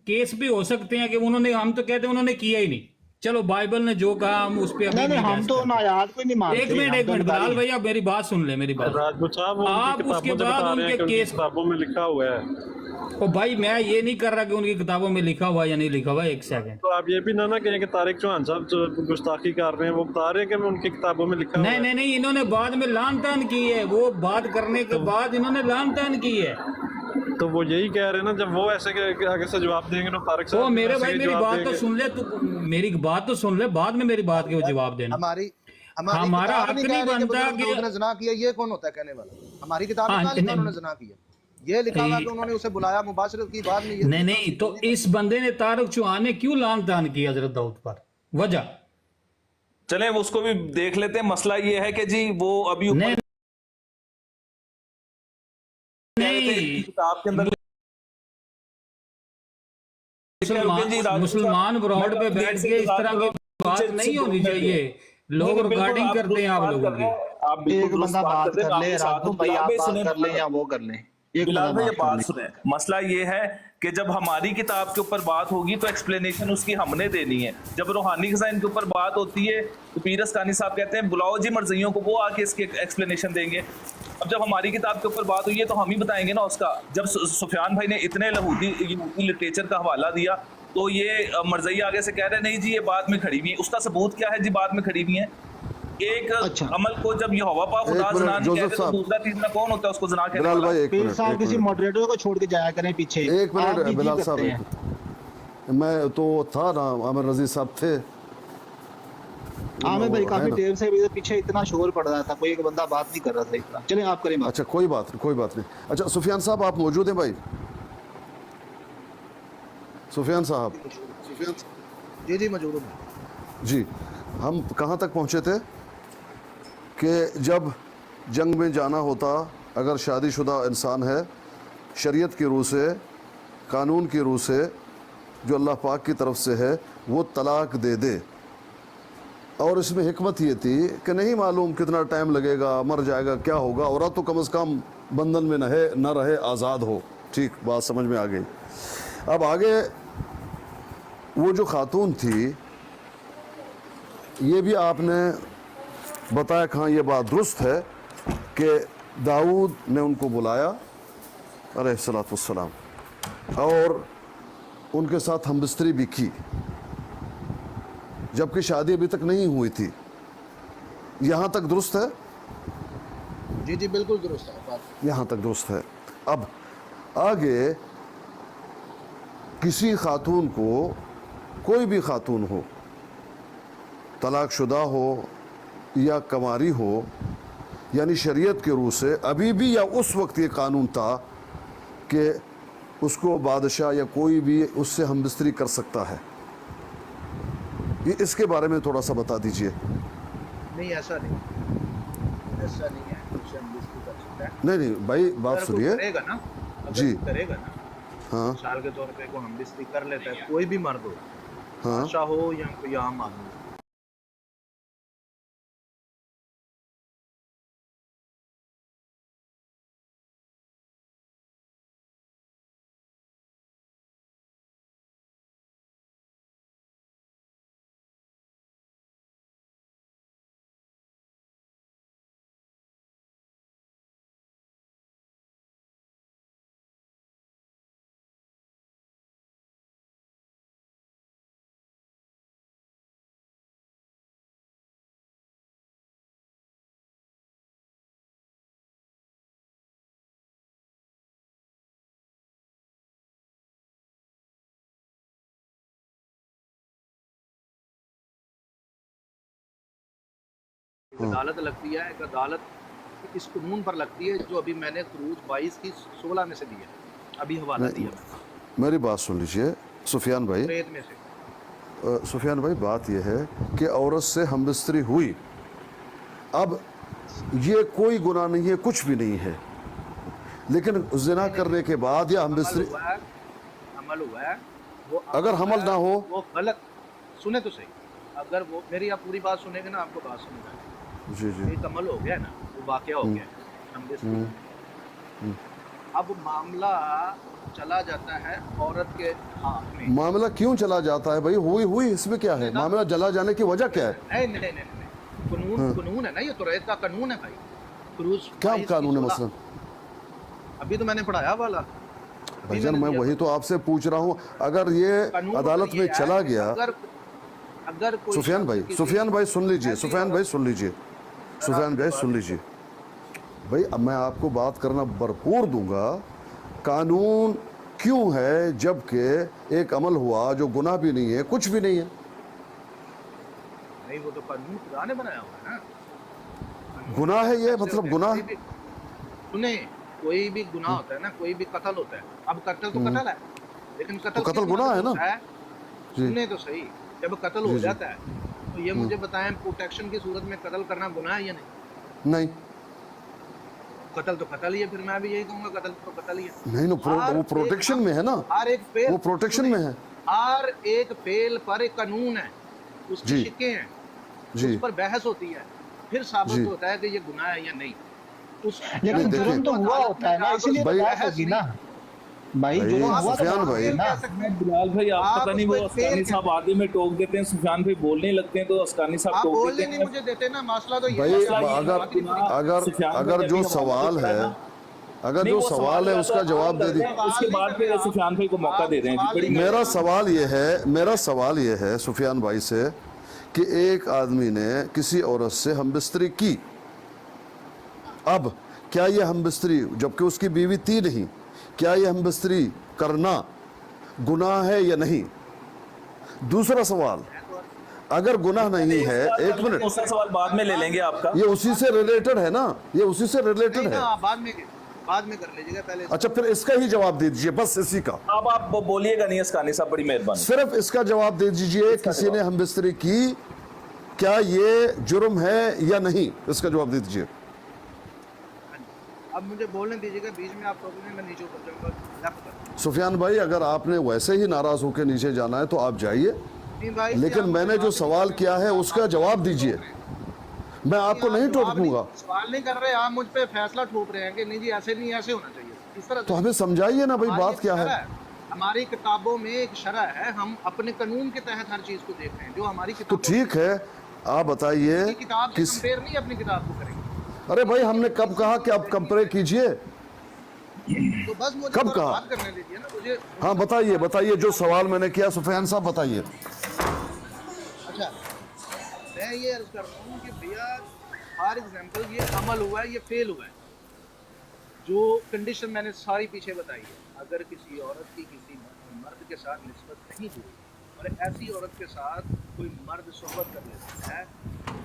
केस भी हो सकते हैं कि उन्होंने, हम तो कहते हैं उन्होंने किया ही नहीं, चलो बाइबल ने जो कहा हम उस पे
नहीं हम तो नायात कोई नहीं मानते।
एक मिनट बिलाल भैया मेरी बात सुन ले, मेरी बात। आप उसके बाद उनके केस
किताबों में लिखा हुआ है,
ओ भाई मैं ये नहीं कर रहा कि उनकी किताबों में लिखा हुआ या नहीं लिखा हुआ। एक सेकंड,
तो आप ये भी ना कहें कि तारिक चौहान साहब जो गुस्ताखी कर रहे हैं वो बता रहे हैं कि उनकी किताबों में लिखा हुआ है।
नहीं इन्होंने बाद में लान तान की है, वो बात करने के बाद इन्होंने लान तान की है।
तो वो यही कह रहे हैं ना, जब वो ऐसे आगे से जवाब देंगे तो तारिक साहब,
ओ मेरे भाई मेरी बात तो सुन ले, तू मेरी बात तो सुन ले, बाद में मेरी बात के वो जवाब देना। हमारा हक नहीं बनता कि
उन्होंने ज़िना किया, ये कौन होता है कहने वाला? हमारी किताब में कहां लिखा उन्होंने ज़िना किया? ये लिखा हुआ कि उन्होंने उसे बुलाया मुबाशरत की, बाद में
नहीं तो इस बंदे ने तारिक चौहान ने क्यों लान तान किया हजरत दाऊद पर, वजह
चले उसको भी देख लेते हैं। मसला ये है कि जी वो अभी
नहीं
किताब के अंदर
मुसलमान ब्रॉड पे बैठ के इस तरह की बात नहीं होनी चाहिए। लोग रिकॉर्डिंग करते हैं आप लोगों की।
आप
एक बंदा बात कर ले, राघव भाई आप बात कर लें या वो कर लें, एक
बिलाल
बंदा
भाई
बात कर
बात
ले।
सुने, मसला ये है कि जब हमारी किताब के ऊपर बात होगी तो एक्सप्लेनेशन उसकी हमने देनी है। जब रूहानी खजाइन के ऊपर बात होती है तो पीरस कानी साहब कहते हैं बुलाओ जी मर्जियों को, वो आके इसकी एक्सप्लेनेशन देंगे। अब जब हमारी किताब के ऊपर बात हुई है तो हम ही बताएंगे ना उसका। जब सुफियान भाई ने इतने यहूदी लिटरेचर का हवाला दिया तो ये मर्जई आगे से कह रहे हैं नहीं जी ये बाद में खड़ी हुई है। उसका सबूत क्या है जी बाद में खड़ी हुई है? एक
अच्छा।
अमल को जब यहोवा पाक खुदा
एक मिनट,
ज़ना नहीं
जोसेफ
कहते तो
साहब।
दूसरा तीसरा कौन होता है उसको ज़ना कहने
बिलाल
वाला?
भाई एक
पीर
मिनट,
साहब
एक
किसी
मिनट,
मॉडरेटर को छोड़ के जाया करें पीछे।
एक
आप
मिनट
भी
बिलाल
जी
साहब,
करते
एक
हैं।
मिनट। मैं तो था ना, आमिर रजीज साहब थे।
आमिर भाई
वो है
काफी
ना।
देर से इधर पीछे इतना शोर पड़ रहा था, कोई एक बंदा बात नहीं कर रहा था इतना। चलें आप करें बात।
अच्छा कोई बात नहीं। अच्छा सुफियान साहब आप मौजूद हैं भाई? सुफियान साहब
जी जी मौजूद हूँ।
जी, हम कहाँ तक पहुँचे थे कि जब जंग में जाना होता, अगर शादीशुदा इंसान है, शरीयत की रूह से, कानून की रूह से, जो अल्लाह पाक की तरफ से है, वो तलाक दे दे। और इसमें हिकमत ये थी कि नहीं मालूम कितना टाइम लगेगा, मर जाएगा, क्या होगा, औरत तो कम से कम बंधन में न रहे, आज़ाद हो। ठीक, बात समझ में आ गई। अब आगे वो जो खातून थी, ये भी आपने बताया कहाँ ये बात दुरुस्त है कि दाऊद ने उनको बुलाया अलैहिस्सलाम और उनके साथ हमबिस्तरी भी की, जबकि शादी अभी तक नहीं हुई थी। यहाँ तक दुरुस्त है?
जी जी बिल्कुल दुरुस्त है बात।
यहाँ तक दुरुस्त है। अब आगे किसी खातून को, कोई भी खातून हो, तलाक शुदा हो या कमारी हो, यानी शरीयत के रूह से अभी भी या उस वक्त ये कानून था कि उसको बादशाह या कोई भी उससे हमबिस्तरी कर सकता है। ये इसके बारे में थोड़ा सा बता दीजिए।
नहीं ऐसा नहीं है, उससे हम बिल्कुल कर सकते हैं।
नहीं भाई बात
अगर कोई
सुनिए
करेगा ना, अगर
जी।
कोई करेगा ना,
हाँ
मिसाल के तौर पे को हम बिस्ती कर लेता है, कोई भी मर्द हो,
हाँ
बादशाह हो या कोई आम आदमी हो। एक अदालत लगती है, एक अदालत इस कानून पर लगती है जो अभी मैंने क्रूज 22 की 16 में से दी है, अभी हवाला दिया
मेरी बात सुन लीजिए सुफियान भाई।
प्रेत में से।
सुफियान भाई बात यह है कि औरत से हमबिस्तरी हुई, अब ये कोई गुनाह नहीं है, कुछ भी नहीं है, लेकिन जिना करने के बाद या हमबिस्तरी
अमल हुआ है वो
अगर हमल ना हो,
वो गलत। सुने तो सही, अगर वो मेरी आप पूरी बात सुनेंगे ना आपको बात समझ आएगी।
जी जी
एक अमल हो गया ना, वो वाकया हो गया, हमबिस्तरी। अब मामला चला जाता है औरत के हाथ में।
मामला क्यों चला जाता है भाई? हुई इसमें क्या है? मामला जला जाने की वजह क्या है?
नहीं, कानून है ना, ये तो रेत का कानून है भाई। क्रूज
क्या कानून है मसलन?
अभी तो मैंने पढ़ाया वाला
भाईजान, मैं वही तो आपसे पूछ रहा हूँ। अगर ये अदालत में चला गया,
अगर कोई
सुफियान भाई सुन लीजिए, सुफियान भाई सुन लीजिए भाई, अब मैं आपको बात करना भरपूर दूंगा। कानून क्यों है जबकि एक अमल हुआ जो गुनाह भी नहीं है, कुछ भी नहीं है?
नहीं, वो तो कानून खुदा ने बनाया हुआ है ना।
गुनाह है ये, मतलब गुनाह।
सुने, कोई भी गुनाह होता है ना, कोई भी कत्ल होता है। अब कत्ल तो कत्ल है, लेकिन कत्ल
गुनाह है ना।
सुने तो सही, जब कत्ल हो जाता है तो ये मुझे बताएं, प्रोटेक्शन की सूरत में कत्ल करना गुनाह है या
नहीं?
कत्ल तो कत्ल ही है, फिर मैं भी यही कहूंगा कत्ल तो कत्ल ही है।
नहीं, वो प्रोटेक्शन में है ना,
हर एक पे
वो प्रोटेक्शन में है।
हर एक फेल पर एक कानून है, उसकी
जी।
शिकें हैं,
जी
उस पर बहस होती है, फिर साबित
जी।
होता है कि ये गुनाह है या नहीं। उस
लेकिन
नहीं, देखिए-
जुर्म तो हुआ
अदालत
होता
ने
है ना,
कहा,
इसीलिए तो
भाई-
बहस होगी ना भाई,
भाई,
जुर्म हुआ तो
सुफियान
बहस
भाई-
होगी ना।
कह सकते हैं।
बिलाल भाई आप
आप
पता नहीं
उसको
वो
एक
अस्कानी
फेल
साहब
कहते
आगे में टोक देते हैं, सुफियान भाई बोलने लगते हैं तो अस्कानी साहब
आप
टोक
बोलने
देते
नहीं
हैं।
मुझे देते ना, मसला तो ये
भाई
है।
अगर जो सवाल है, अगर जो सवाल है उसका जवाब दे दी।
उसके बाद फिर सुफियान भाई को मौका दे दें।
मेरा सवाल ये है सुफियान भाई से कि एक आदमी ने किसी औरत से हमबिस्तरी की, अब क्या ये हमबिस्तरी, जबकि उसकी बीवी थी नहीं, क्या ये हमबिस्तरी करना गुनाह है या नहीं? दूसरा सवाल, अगर गुनाह नहीं है, एक मिनट,
दूसरा सवाल बाद में ले लेंगे आपका।
ये उसी से रिलेटेड है ना, ये उसी से रिलेटेड
नहीं
है।
ना, बाद में कर लीजिएगा पहले।
अच्छा फिर इसका ही जवाब दे दीजिए, बस इसी का,
अब आप बोलिएगा नहीं अस्कानी साहब, बड़ी मेहरबानी।
सिर्फ इसका जवाब दे दीजिए, किसी ने हमबिस्तरी की, क्या ये जुर्म है या नहीं, इसका जवाब दे दीजिए।
अब मुझे बोलने दीजिएगा, बीच में आप टोकने में नीचे उतर जाऊंगा, लेफ्ट पर।
सुफियान भाई अगर आपने वैसे ही नाराज होकर नीचे जाना है तो आप जाइए,
नहीं भाई,
लेकिन
आप
मैंने जो सवाल किया है उसका जवाब दीजिए, मैं आपको नहीं टोकूंगा।
सवाल नहीं कर रहे, आप मुझ पे फैसला ठोक रहे हैं कि नहीं जी ऐसे नहीं, ऐसे होना चाहिए, इस तरह
तो हमें समझाइए ना भाई, बात क्या है?
हमारी किताबों में एक शरह है, हम अपने कानून के तहत हर चीज को देखते हैं, जो हमारी
तो
किताब
ठीक है, आप बताइए
किताब से
किस,
कंपेयर नहीं अपनी किताब को करेंगे।
अरे भाई हमने कब कहा कि आप कंपेयर कीजिए?
तो बस मुझे
कब कहा?
बात करने दीजिए ना मुझे।
हाँ बताइए जो सवाल मैंने किया, सुफियान साहब बताइए।
अच्छा, मैं ये अर्ज कर रहा हूँ कि भैया फॉर एग्जांपल ये अमल हुआ है, ये फेल हुआ है, जो कंडीशन मैंने सारी पीछे बताई है, अगर किसी औरत की किसी मर्द के साथ निस्बत नहीं हुई और ऐसी औरत के साथ कोई मर्द सोहबत कर लेता है,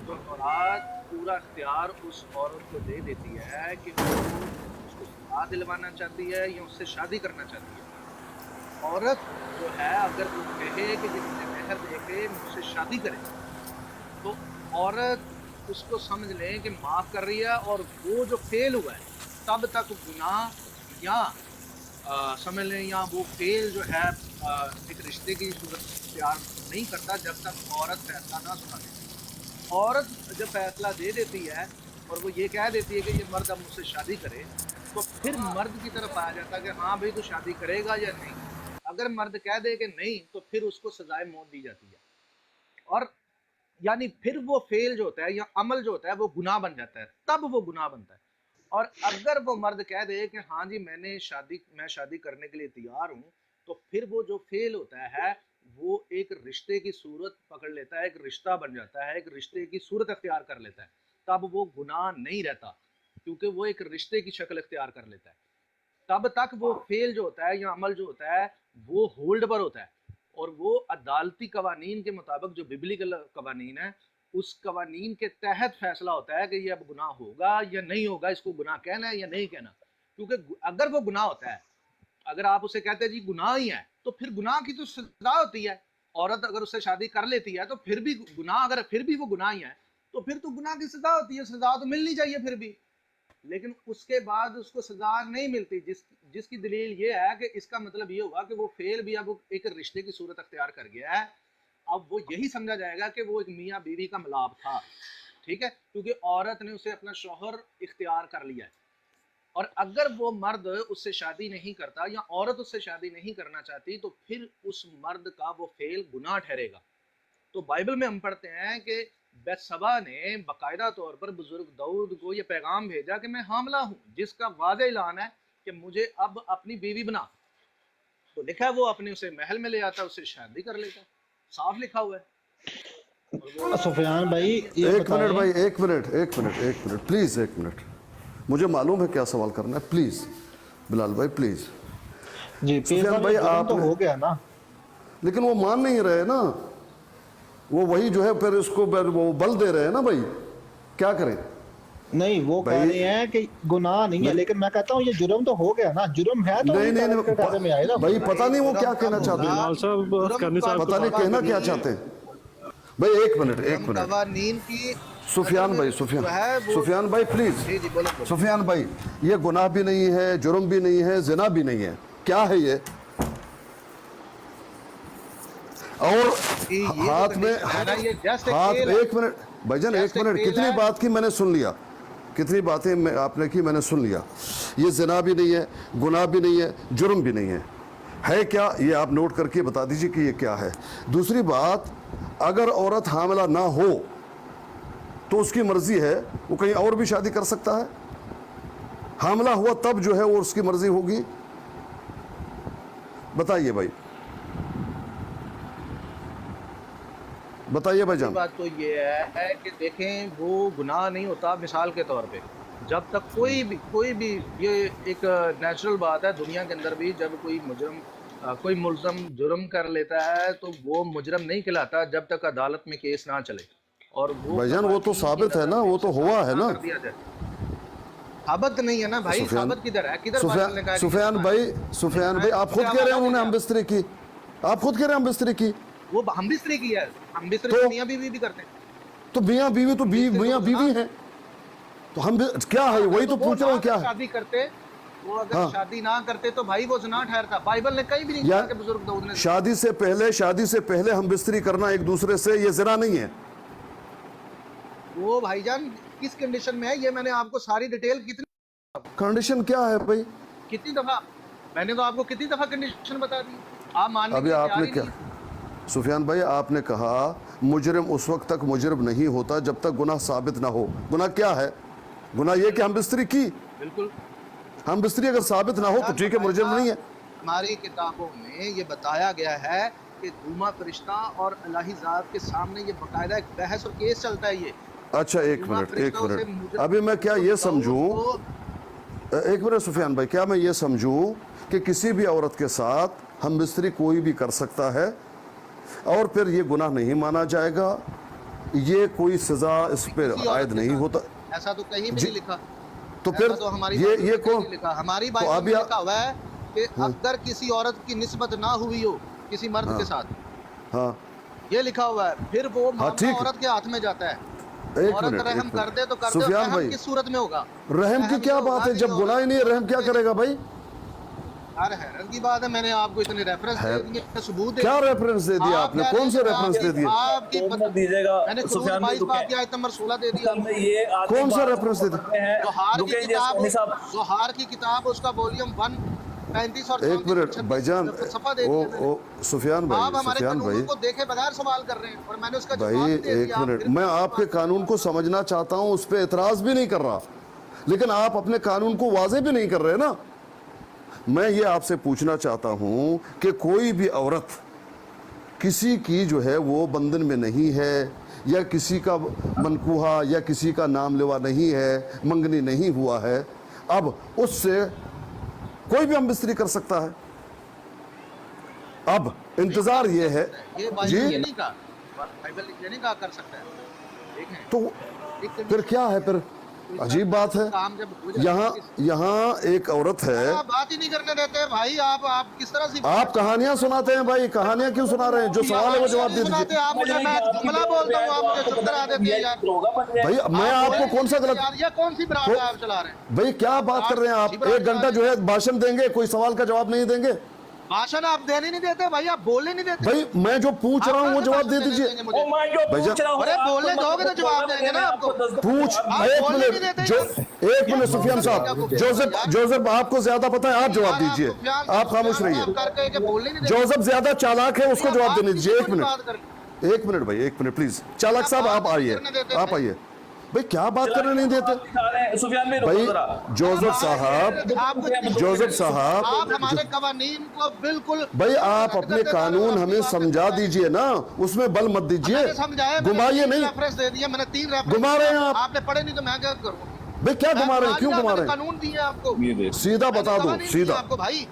तो औलाद पूरा इख्तियार उस औरत को दे देती है कि वो उसको सलाह दिलवाना चाहती है या उससे शादी करना चाहती है। औरत जो है अगर वो कहे कि जिसने मेहर दे के मुझसे शादी करे, तो औरत उसको समझ लें कि माफ़ कर रही है, और वो जो फेल हुआ है तब तक गुनाह या समझ लें या वो फेल जो है एक रिश्ते की सूरत प्यार नहीं करता जब तक औरत फैसला ना सुना देती। औरत जब फैसला दे देती है और वो ये कह देती है कि ये मर्द अब मुझसे शादी करे, तो फिर मर्द की तरफ आ जाता है कि हाँ भाई तू शादी करेगा या नहीं। अगर मर्द कह दे कि नहीं, तो फिर उसको सजाए मौत दी जाती है, और यानी फिर वो फेल जो होता है या अमल जो होता है वो गुनाह बन जाता है, तब वो गुनाह बनता है। और अगर वो मर्द कह दे कि हाँ जी मैं शादी करने के लिए तैयार हूँ, तो फिर वो जो फेल होता है वो एक रिश्ते की सूरत पकड़ लेता है, एक रिश्ता बन जाता है, एक रिश्ते की सूरत अख्तियार कर लेता है, तब वो गुनाह नहीं रहता, क्योंकि वो एक रिश्ते की शक्ल अख्तियार कर लेता है। तब तक वो फेल जो होता है या अमल जो होता है वो होल्ड पर होता है, और वो अदालती कवानीन के मुताबिक जो बिबलिकल कवानीन है उस कवानीन के तहत फैसला होता है कि ये अब गुनाह होगा या नहीं होगा, इसको गुनाह कहना है या नहीं कहना। क्योंकि अगर वो गुनाह होता है, अगर आप उसे कहते हैं जी गुनाह ही है, तो फिर गुनाह की तो सजा होती है। औरत अगर उससे शादी कर लेती है तो फिर भी गुनाह, अगर फिर भी वो गुनाह ही है तो फिर तो गुनाह की सजा होती है, सजा तो मिलनी चाहिए फिर भी। लेकिन उसके बाद उसको सजा नहीं मिलती, जिसकी दलील ये है कि इसका मतलब ये हुआ कि वो फेल भी अब एक रिश्ते की सूरत अख्तियार कर गया है। अब वो यही समझा जाएगा कि वो एक मियाँ बीवी का मिलाप था, ठीक है, क्योंकि औरत ने उसे अपना शौहर इख्तियार कर लिया है। और अगर वो मर्द उससे शादी नहीं करता या औरत उससे शादी नहीं करना चाहती, तो फिर उस मर्द का वो फेल गुनाह ठहरेगा। तो बाइबल में हम पढ़ते हैं कि बैतशबा ने बाकायदा तौर पर बुजुर्ग दाऊद को ये पैगाम भेजा कि मैं हामला हूँ, जिसका वाज़ेह ऐलान है कि मुझे अब अपनी बीवी बना। तो लिखा है वो अपने उसे महल में ले आता, उससे शादी कर लेता, साफ लिखा हुआ है।
सुफियान भाई
एक मिनट भाई, एक मिनट प्लीज, एक मिनट, मुझे मालूम है क्या सवाल करना है, प्लीज बिलाल भाई प्लीज।
जी
सुफियान भाई आप
तो हो गया ना,
लेकिन वो मान नहीं रहे ना, वो वही जो है फिर उसको वो बल दे रहे हैं ना भाई, क्या करें?
नहीं वो कह रहे हैं कि गुनाह नहीं है, लेकिन मैं कहता हूँ ये जुर्म तो हो गया ना, जुर्म है तो
नहीं
में आएगा
भाई, पता नहीं वो क्या कहना चाहते हैं, पता नहीं कहना क्या चाहते हैं भाई। एक मिनट
कवानीन की
सुफियान भाई प्लीज, सुफियान भाई ये गुनाह भी नहीं है, जुर्म भी नहीं है, जिना भी नहीं है, क्या है ये? और
ये तो
हाथ में
condition है ना, ये just एक
हाथ
खेल है।
एक मिनट भाईजान, एक
Just एक
मिनट,
खेल
कितनी
है।
बात की मैंने सुन लिया, कितनी बातें आपने की मैंने सुन लिया। ये ज़िना भी नहीं है, गुनाह भी नहीं है, जुर्म भी नहीं है क्या? ये आप नोट करके बता दीजिए कि ये क्या है। दूसरी बात, अगर औरत हामिला ना हो तो उसकी मर्जी है, वो कहीं और भी शादी कर सकता है। हामिला हुआ तब जो है वो उसकी मर्जी होगी। बताइए भाई, बताइए भाईजान।
बात तो ये है कि देखें वो गुनाह नहीं होता। मिसाल के तौर पे जब तक कोई भी ये एक नेचुरल बात है दुनिया के अंदर भी, जब कोई मुल्ज़म जुर्म कर लेता है तो वो मुजरम नहीं कहलाता जब तक अदालत में केस ना चले। और वो
भाईजान वो तो साबित है ना, वो तो हुआ है ना।
साबित नहीं है ना भाई, साबित किधर है? किधर बादल ने कहा कि
सुफियान भाई आप खुद कह रहे हैं उन्होंने हम बिस्तरी की, आप खुद कह रहे हैं हम बिस्तरी की।
वो हम बिस्तरी की है, हम बिस्तरी
तो-
मियां बीवी भी करते हैं।
तो मियाँ बीवी तो मियाँ बीवी हैं, तो हम क्या है? वही तो
वो
पूछ रहा हूँ
ना
क्या है।
शादी करते, वो अगर
हाँ।
शादी ना करते तो भाई वो ज़िना ठहरता। बाइबल ने कहीं भी नहीं
या
कहा कि बुजुर्ग दाऊद ने।
शादी से पहले हम बिस्तरी करना एक दूसरे से, ये ज़िना नहीं है।
वो भाईजान किस कंडीशन में है ये मैंने आपको सारी डिटेल
कंडीशन क्या है भाई?
कितनी दफा मैंने तो आपको कितनी दफा कंडीशन बता दी, आप मानने
अभी
के लिए
आपने
तैयार ही
क्या,
नहीं।
सुफियान भाई आपने कहा मुजरिम उस वक्त तक मुजरिम नहीं होता जब तक गुनाह साबित ना हो। गुनाह क्या है? गुनाह ये कि हम बिस्तरी की,
बिल्कुल।
हम बिस्तरी अगर साबित ना हो तो ठीक है, मुजरिम नहीं है।
हमारी किताबों में ये बताया गया है कि दूमा फरिश्ता और अल्लाही ज़ात के सामने ये बाकायदा एक बहस और केस चलता है। ये
अच्छा एक मिनट, अभी मैं क्या ये समझूं, एक मिनट सुफियान भाई, क्या मैं ये समझूं कि किसी भी औरत के साथ हम बिस्तरी कोई भी कर सकता है और फिर ये गुनाह नहीं माना जाएगा, ये कोई सजा इस पर आयद नहीं होता?
ऐसा तो कहीं भी नहीं लिखा।
तो फिर
तो हमारी
ये कौन?
हमारी
तो
बाइबल
अभी
में लिखा हुआ है कि अगर किसी औरत की निस्बत ना हुई हो किसी मर्द के साथ,
हाँ
ये लिखा हुआ है, फिर वो मामला
ठीक।
औरत के हाथ में जाता है।
एक
औरत
मिनट,
रहम कर दे तो कर दे,
सुफियान
रहम
भाई
किस सूरत में होगा?
रहम की क्या बात है? जब गुनाह ही नहीं है, रहम क्या करेगा भाई?
अरे हैरत की बात है, मैंने आपको इतने रेफरेंस दे दिए, सबूत दे
क्या
दिए।
रेफरेंस दे दिया आपने?
आप
कौन से रेफरेंस दे दिए?
आपकी
तो मत दीजिएगा
मैंने
सुफियान भाई,
22 बात की आयत नंबर 16 दे दिया।
ये आधी
कौन सा
बात
रेफरेंस दे
पढ़ते हैं।
जोहार की
रुकें जी,
किताब,
असमानी साहब।
जोहार की किताब उसका वॉल्यूम 1 35 और
एक मिनट
36
भाईजान,
सफा दे दिया मैंने।
ओ सुफियान
आप
भाई,
हमारे
सुफियान
कानून
भाई,
को देखे बगैर सवाल कर रहे हैं और मैंने उसका जवाब
भाई
भी दे
एक
दिया।
मिनट,
फिर
मैं
भी
आपके
बात-
कानून को समझना चाहता हूं, उस पर एतराज भी नहीं कर रहा, लेकिन आप अपने कानून को वाजे भी नहीं कर रहे ना। मैं ये आपसे पूछना चाहता हूं कि कोई भी औरत किसी की जो है वो बंधन में नहीं है, या किसी का मनकूहा या किसी का नाम लेवा नहीं है, मंगनी नहीं हुआ है, अब उससे कोई भी हम बिस्तरी कर सकता है। अब इंतजार ये है
ये बाइबल
जी,
ये नहीं कहा, बाइबल ये नहीं कहा कर सकता है। ठीक है,
तो
एक
फिर क्या है? फिर अजीब बात है।
काम जब हो जाए
यहाँ एक औरत है,
आप बात ही नहीं करने देते भाई। आप किस तरह से
आप कहानियां सुनाते हैं भाई, कहानियां क्यों सुना रहे हैं? जो सवाल है वो जवाब दे
सुनाते
दीजिए।
हैं आप मुझे, मैं जुमला बोलता हूँ आप मुझे चुप करा देते हैं यार।
भाई मैं आपको कौन सा गलत,
यार ये कौन सी ब्रांड आप चला रहे हैं?
भाई क्या बात कर रहे हैं आप? एक घंटा जो है भाषण देंगे, कोई सवाल का जवाब नहीं देंगे।
भाषण आप देने नहीं देते भाई, आप बोलने नहीं देते।
भाई मैं जो पूछ रहा हूँ वो जवाब दे दीजिए।
देंगे मुझे।
अरे
बोलने दोगे तो जवाब देंगे ना आपको।
पूछ, एक मिनट जो, एक मिनट सुफियान साहब, जोसेफ आपको ज्यादा पता है, आप जवाब दीजिए, आप खामोश रहिए।
करके कि बोलने नहीं देते।
जोसेफ ज्यादा चालाक है, उसको जवाब देने दीजिए। एक
बात
मिनट,
कर-
एक मिनट भाई, एक मिनट प्लीज। चालाक साहब आप आइए, आप आइए। भाई क्या बात करने नहीं देते
सुफियान भाई,
भाई?
रुको जरा।
जोसेफ साहब, जोसेफ साहब,
आप हमारे कवानीन को बिल्कुल
भाई आप अपने कानून हमें समझा दीजिए ना, उसमें बल मत दीजिए,
मैंने समझाया,
घुमाइए नहीं।
रेफरेंस दे दिया मैंने, 3 रेफरेंस
घुमा रहे हैं आप।
आपने पढ़े नहीं तो मैं क्या करूं?
भाई क्या घुमा रहे हैं, क्यों घुमा रहे हैं?
कानून दिए आपको,
सीधा बता दो,
कवानीन दिए
सीधा
आपको भाई।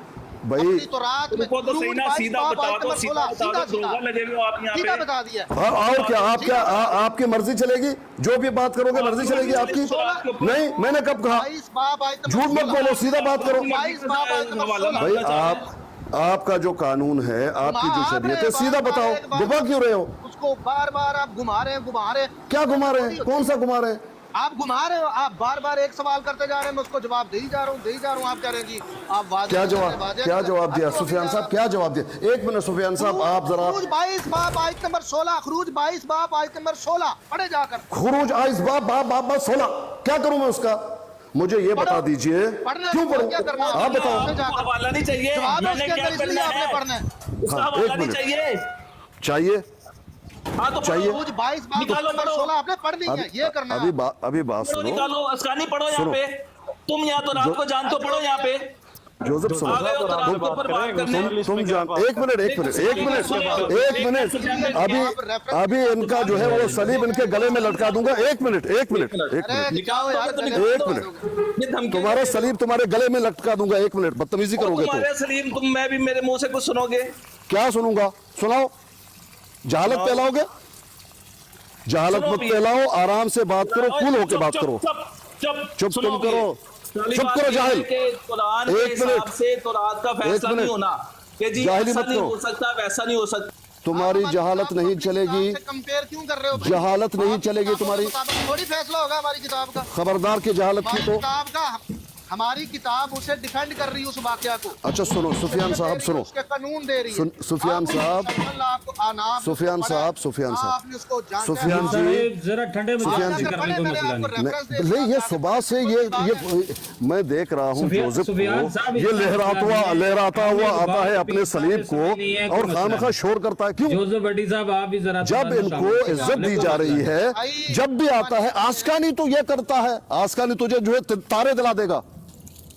भाई।
अपनी तो रात में
रुको तो सही ना, सीधा बता दो, सीधा बता दो, धोखा लगे हुए हो आप यहाँ
सीधा
पे।
बता दिया।
हाँ, और क्या आप क्या आपकी मर्जी चलेगी? जो भी बात करोगे मर्जी चलेगी आपकी? नहीं, मैंने कब कहा?
22 बाब आयत नंबर
झूठ मत
16।
बोलो, सीधा बात करो।
22 बाब आयत नंबर 16।
भाई आपका जो कानून है, आपकी जो शरीयत है, सीधा बताओ, घुमा क्यों रहे हो?
उसको बार बार आप घुमा रहे हैं।
क्या घुमा रहे हैं? कौन सा घुमा रहे हैं?
आप घुमा रहे हो, आप बार बार एक सवाल करते जा रहे हैं, मैं उसको जवाब दे ही जा रहा हूँ, आप कह रहे हैं जी आप
क्या जवाब दिया सुफियान साहब, क्या जवाब दिया? एक मिनट सुफियान साहब, आप जरा
खुरूज 22 बाब आयत नंबर 16, खुरूज 22 बाब आयत नंबर 16 पढ़े जाकर।
खुरूज आइस बाब 16 क्या करूं मैं उसका? मुझे ये बता दीजिए, क्यों पढ़ूं? आप बताओ।
हवाला नहीं चाहिए,
जवाब
मैंने
उसके
क्या
अंदर इसलिए
करना
आपने
है?
पढ़ना है।
उसका
हाँ,
हवाला
एक
नहीं
मिनट।
चाहिए।
हाँ तो
चाहिए।
खुरूज 22 बाब
निकालो,
नंबर
पढ़ो।
16 आपने पढ़नी है, ये करना है।
अभी बात
पढ़ो,
सुनो
निकालो, अस्कानी पढ़ो यहाँ
सुनो।
पे। तुम यहाँ तो रात को जानते हो, पढ़ो यहाँ पे।
जोसेफ सुनो,
आ गए हो तो रात को ऊपर बात करने।
तुम जान, एक मिनट अभी इनका जो है वो सलीब इनके गले में लटका दूंगा। एक मिनट
निकालो यार,
ये धमकी
तुम्हारा सलीब तुम्हारे गले में लटका दूंगा। एक मिनट बदतमीजी करोगे तो
तुम्हारे सलीम तुम, मैं भी मेरे मुंह से कुछ सुनोगे?
क्या सुनूंगा? सुनाओ। जहालत फैलाओगे? जहालत मत फैलाओ, आराम से बात करो, कूल होके बात करो। चुप तुम करो, चुप करो जाहिल।
कुरान के
एक
हिसाब
मिनट,
से तो रात का फैसला नहीं होना कि जी
जाहिली
ऐसा
मत
नहीं
करो।
हो सकता, वैसा नहीं हो सकता।
तुम्हारी जहालत नहीं चलेगी,
कंपेयर क्यों कर रहे हो?
जहालत नहीं चलेगी तुम्हारी।
थोड़ी फैसला होगा हमारी किताब का।
खबरदार की जहालत की तो।
किताब का हमारी किताब उसे डिफेंड कर रही है, उस वाकया को।
अच्छा सुनो सुफियान साहब, सुनो
उसके कानून दे रही है।
सुफियान साहब, सुफियान जी,
जरा ठंडे मिजाज से करने को मसला नहीं।
नहीं ये सुबह से ये मैं देख रहा हूँ जोसेफ को, ये लहराता हुआ आता है अपने सलीब को और खामखा शोर करता है। क्यों?
जोसेफ भट्टी साहब आप भी जरा
जब इनको इज्जत दी जा रही है, जब भी आता है आस्कानी तो ये करता है, आस्कानी तुझे जो है तारे दिला देगा।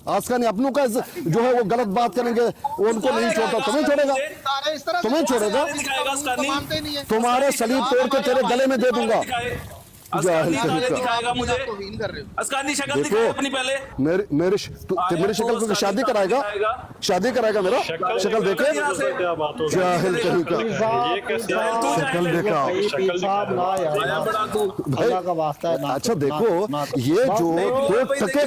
आस्कानी अपनों का जो है वो गलत बात करेंगे, वो उनको नहीं छोड़ता, तुम्हें छोड़ेगा? तुम्हें छोड़ेगा? तुम्हारे सलीब तोड़ के तेरे गले में दे दूंगा।
दिखाएगा मुझे, अस्कानी शक्ल दिखाए अपनी पहले।
मेरी शक्ल को शादी कराएगा मेरा शक्ल देखे? जाहिल कहीं का शक्ल देखा। अच्छा देखो, ये जो 2 टके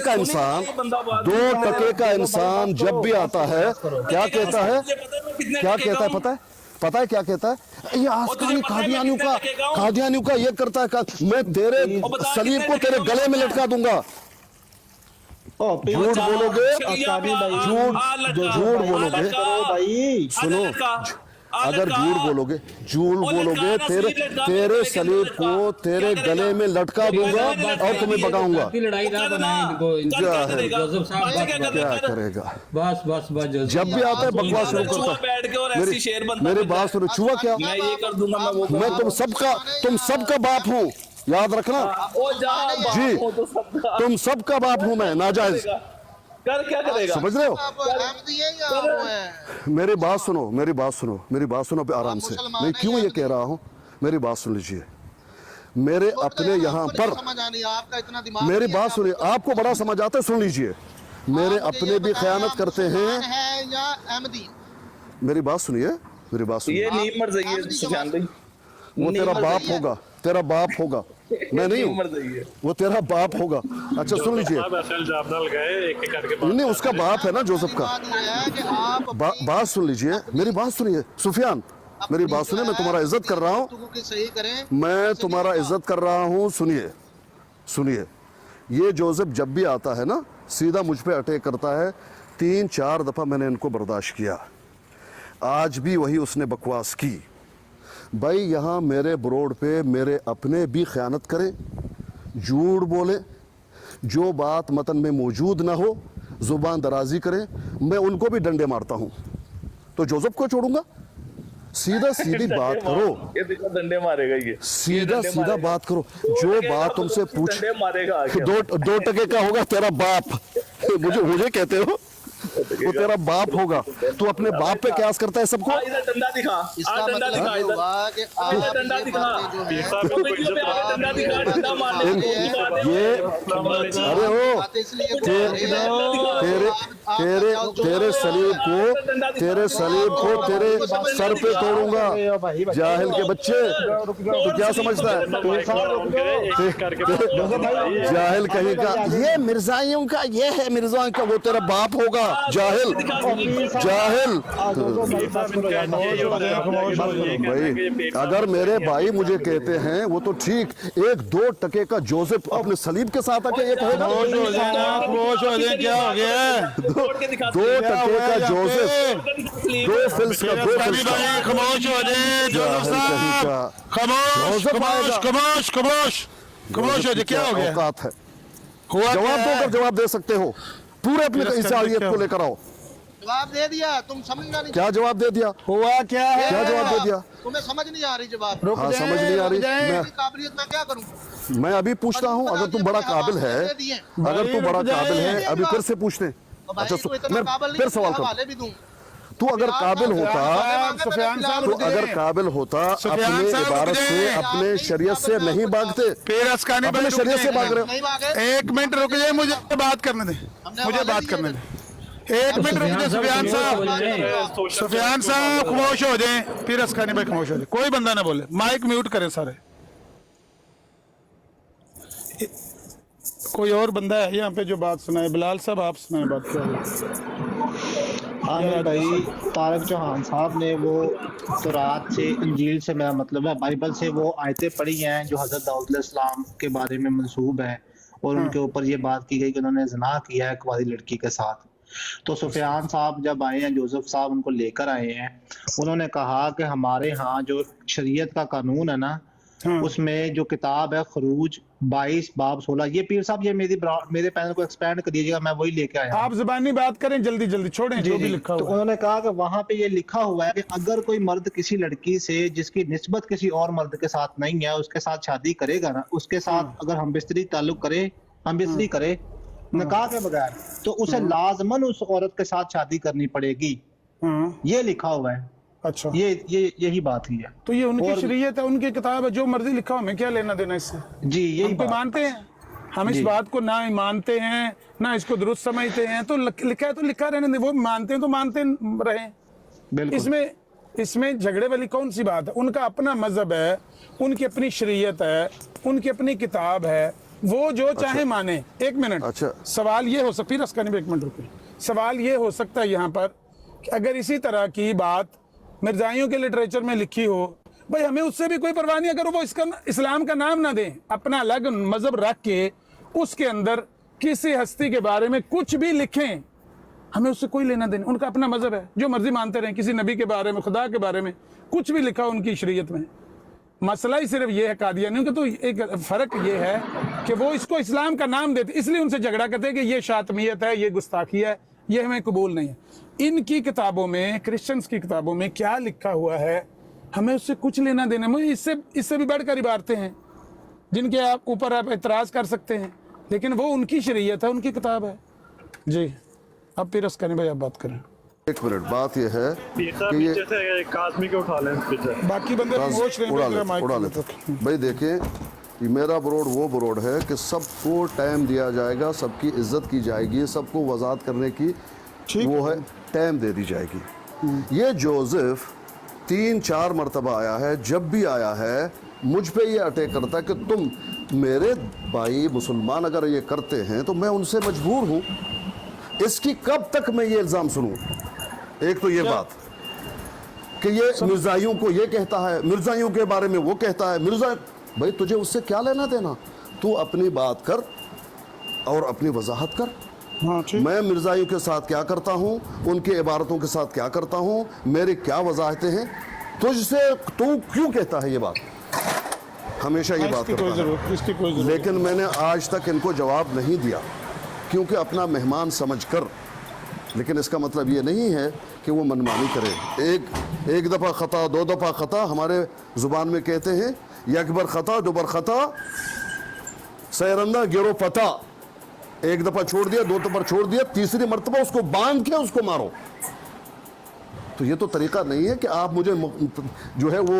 का इंसान जब भी आता है क्या कहता है? पता है क्या कहता है? ये आस्कानी कादियानियों का ये करता है, मैं तेरे सलीब को तेरे गले में लटका दूंगा। झूठ बोलोगे, झूठ बोलोगे, सुनो, अगर झूठ बोलोगे तेरे सलीब को तेरे गले में लटका दूंगा और तुम्हें भगाऊंगा।
लड़ाई ना बनाए इनको। जोसेफ साहब
क्या करेगा?
बस
जब भी आता है बकवास शुरू करता है। मेरी बात सुनो, छुआ क्या?
मैं ये कर दूंगा,
मैं तुम सबका बाप हूँ, याद रखना जी। तुम सबका बाप हूँ मैं, नाजायज।
कर क्या करेगा?
समझ रहे हो? मेरी बात सुनो आराम से। मैं क्यों ये कह रहा हूँ, मेरी बात सुन लीजिए। मेरे अपने यहाँ पर, मेरी बात सुनिए, आपको बड़ा समझ आता है, सुन लीजिए। मेरे अपने भी खयानत करते हैं। मेरी बात सुनिए।
ये नहीं मर जाइए सुफियान भाई,
वो तेरा बाप होगा, मैं नहीं हूँ, वो तेरा बाप होगा। अच्छा सुन लीजिए, नहीं उसका बाप है ना जोसेफ का। बात सुन लीजिए, मेरी बात सुनिए सुफियान, मेरी बात सुनिए। मैं तुम्हारा इज्जत कर रहा हूँ, सुनिए। ये जोसेफ जब भी आता है ना, सीधा मुझ पे अटैक करता है। 3-4 दफा मैंने इनको बर्दाश्त किया, आज भी वही उसने बकवास की। भाई यहाँ मेरे ब्रोड पे मेरे अपने भी खयानत करें, झूठ बोले, जो बात मतन में मौजूद ना हो जुबान दराजी करें, मैं उनको भी डंडे मारता हूँ। तो जोसेफ को छोड़ूंगा? सीधी बात करो।
ये देखो डंडे मारेगा ये।
सीधा बात करो। जो बात तुमसे पूछ,
डंडे मारेगा।
2 टके का होगा तेरा बाप। मुझे कहते हो वो तेरा बाप होगा। तू अपने बाप पे क्यास करता है सबको।
इधर डंडा दिखा, डंडा दिखा, डंडा दिखा, डंडा मारने
ये अरे हो तेरे सलीब को तेरे सर पे तोड़ूंगा। जाहिल के बच्चे, तू क्या समझता है? जाहिल कहीं का, ये मिर्जाइयों का, ये है मिर्जाइयों का, वो तेरा बाप होगा। जाहिल जाहिल जाहिल भाई, अगर मेरे भाई मुझे कहते हैं वो तो ठीक, 1-2 टके का जोसेफ अपने सलीब के साथ आके ये कहेगा,
क्या हो गया?
2 टके का जोसेफ, 2 फिल्स का, 2 फिल्स का
खामोश हो जाए जोसेफ साहब, खामोश हो जाए, क्या हो गया?
औकात है,
हुआ
जवाब
क्या है?
दोकर जवाब दे सकते हो, पूरे अपने इंसानियत को लेकर आओ।
जवाब दे दिया, तुम समझना नहीं।
क्या जवाब दे दिया?
हुआ क्या है?
क्या जवाब दे दिया?
तुम्हें समझ नहीं आ रही जवाब।
हाँ, समझ नहीं आ रही।
मेरी काबिलियत मैं क्या करूं?
मैं अभी पूछता हूँ, अगर तू बड़ा काबिल है, अगर तू बड़ा काबिल है, अभी फिर से पूछते हैं। अच्छा, मैं फिर सवाल करूं, तू अगर काबिल होता, तो अगर काबिल होता, अपने इबारत से, अपने शरीयत से नहीं भागते, अपने शरीयत से भाग रहे हो।
1 मिनट रुक जाए, मुझे बात करने दे, मुझे बात करने दे। 1 मिनट रुक जाए सुफियान साहब, सुफियान साहब खामोश हो जाए, फिर अस्कानी भाई खामोश हो जाए, कोई बंदा ना बोले, माइक म्यूट करें सारे। कोई और बंदा है यहाँ पे जो बात सुनाए? बिलाल साहब आप सुनाए बात। क्या
हाँ भाई, तारक चौहान साहब ने वो तौरात से, इंजील से, मेरा मतलब है बाइबल से, वो आयतें पढ़ी हैं जो हज़रत दाऊद अलैहिस्सलाम के बारे में मंसूब है, और उनके ऊपर ये बात की गई कि उन्होंने ज़िना किया है कुंवारी लड़की के साथ। तो सुफियान साहब जब आए हैं, जोसेफ साहब उनको लेकर आए हैं, उन्होंने कहा कि हमारे यहाँ जो शरीयत का कानून है ना, उसमें जो किताब है खरूज 22 बाब 16, ये पीर साहब ये मेरे पैनल को एक्सपेंड कर दीजिएगा, मैं वही लेके आया।
आप ज़बानी बात करें, जल्दी जल्दी छोड़ें जो भी लिखा
तो
हुआ।
उन्होंने कहा कि वहां पे ये लिखा हुआ है कि अगर कोई मर्द किसी लड़की से जिसकी निस्बत किसी और मर्द के साथ नहीं है, उसके साथ शादी करेगा ना, उसके साथ अगर हम बिस्तरी ताल्लुक करे, हम बिस्तरी करे निकाह के बगैर, तो उसे लाजमन उस औरत के साथ शादी करनी पड़ेगी। ये लिखा हुआ है।
अच्छा,
ये यही बात ही है।
तो ये उनकी शरीयत है, उनकी किताब है, जो मर्जी लिखा, हमें क्या लेना देना इससे?
जी, यही
हम तो मानते हैं, हम इस बात को ना मानते हैं ना इसको दुरुस्त समझते हैं, तो लिखा है तो लिखा रहने दे, वो मानते हैं तो मानते रहे। इसमें झगड़े वाली कौन सी बात है? उनका अपना मजहब है, उनकी अपनी शरीयत है, उनकी अपनी किताब है, वो जो चाहे माने। 1 मिनट।
अच्छा,
सवाल ये हो सकती है, 1 मिनट रुकिए, सवाल ये हो सकता है यहाँ पर कि अगर इसी तरह की बात मिर्जाइयों के लिटरेचर में लिखी हो, भाई हमें उससे भी कोई परवाह नहीं, अगर वो इसका इस्लाम का नाम ना दें, अपना अलग मजहब रख के उसके अंदर किसी हस्ती के बारे में कुछ भी लिखें, हमें उससे कोई लेना देना, उनका अपना मजहब है, जो मर्जी मानते रहें, किसी नबी के बारे में, खुदा के बारे में कुछ भी लिखा उनकी शरीयत में। मसला ही सिर्फ ये है कादियानियों का, तो एक फर्क ये है कि वो इसको इस्लाम का नाम देते, इसलिए उनसे झगड़ा करते हैं कि ये शातमियत है, ये गुस्ताखी है, ये हमें कबूल नहीं है। इनकी किताबों में, क्रिश्चियंस की किताबों में क्या लिखा हुआ है, हमें उससे कुछ लेना देना। मुझे इससे भी बढ़कर इबारतें हैं जिनके आप ऊपर आप एतराज कर सकते हैं, लेकिन वो उनकी शरीयत है, उनकी किताब है। जी, अब फिर अस्कानी भाई आप बात करें।
1 मिनट, बात यह है कि ये
एक आदमी को उठा लें,
बाकी बंदे सोच रहे हैं
उड़ा लेते। भाई देखें, ये मेरा बरोड वो बरोड है कि सबको टाइम दिया जाएगा, सबकी इज्जत की जाएगी, सबको वजात करने की वो है, टाइम दे दी जाएगी। ये जोसेफ 3-4 मरतबा आया है, जब भी आया है मुझ पे ये अटैक करता है कि तुम मेरे भाई मुसलमान अगर ये करते हैं तो मैं उनसे मजबूर हूँ। इसकी कब तक मैं ये इल्ज़ाम सुनूं? एक तो ये बात कि ये मिर्जाइयों को ये कहता है, मिर्जाइयों के बारे में वो कहता है, मिर्जा भाई तुझे उससे क्या लेना देना? तू अपनी बात कर और अपनी वजाहत कर। मैं मिर्जाइयों के साथ क्या करता हूँ, उनकी इबारतों के साथ क्या करता हूँ, मेरी क्या वजाहतें हैं, तुझसे तू क्यों कहता है ये बात? हमेशा ये बात करता है, लेकिन मैंने आज तक इनको जवाब नहीं दिया, क्योंकि अपना मेहमान समझकर। लेकिन इसका मतलब ये नहीं है कि वो मनमानी करे। एक दफ़ा ख़ता, 2 दफ़ा ख़ता, हमारे ज़ुबान में कहते हैं, यकबर ख़ता, दुबर ख़ता, सैरंदा गिरो पता। 1 दफ़ा छोड़ दिया, 2 दफ़ा छोड़ दिया, तीसरी मरतबा उसको बांध के उसको मारो। तो ये तो तरीका नहीं है कि आप मुझे जो है वो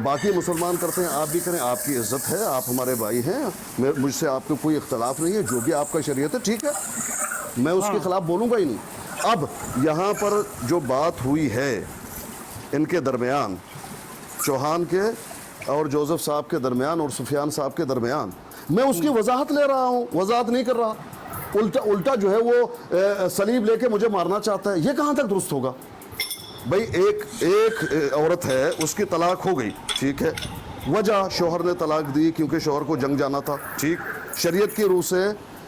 बाकी मुसलमान करते हैं आप भी करें, आपकी इज्जत है, आप हमारे भाई हैं, मुझसे आपको कोई इख्तलाफ नहीं है, जो भी आपका शरीयत है ठीक है, मैं उसके खिलाफ बोलूँगा ही नहीं। अब यहाँ पर जो बात हुई है इनके दरमियान, चौहान के और जोसेफ साहब के दरमियान और सुफियान साहब के दरमियान, मैं उसकी वजाहत ले रहा हूँ, वजाहत नहीं कर रहा। उल्टा उल्टा जो है वो सलीब लेके मुझे मारना चाहता है, ये कहाँ तक दुरुस्त होगा भाई? एक औरत है, उसकी तलाक हो गई, ठीक है, वजह शौहर ने तलाक दी क्योंकि शौहर को जंग जाना था, ठीक, शरीयत की रूह से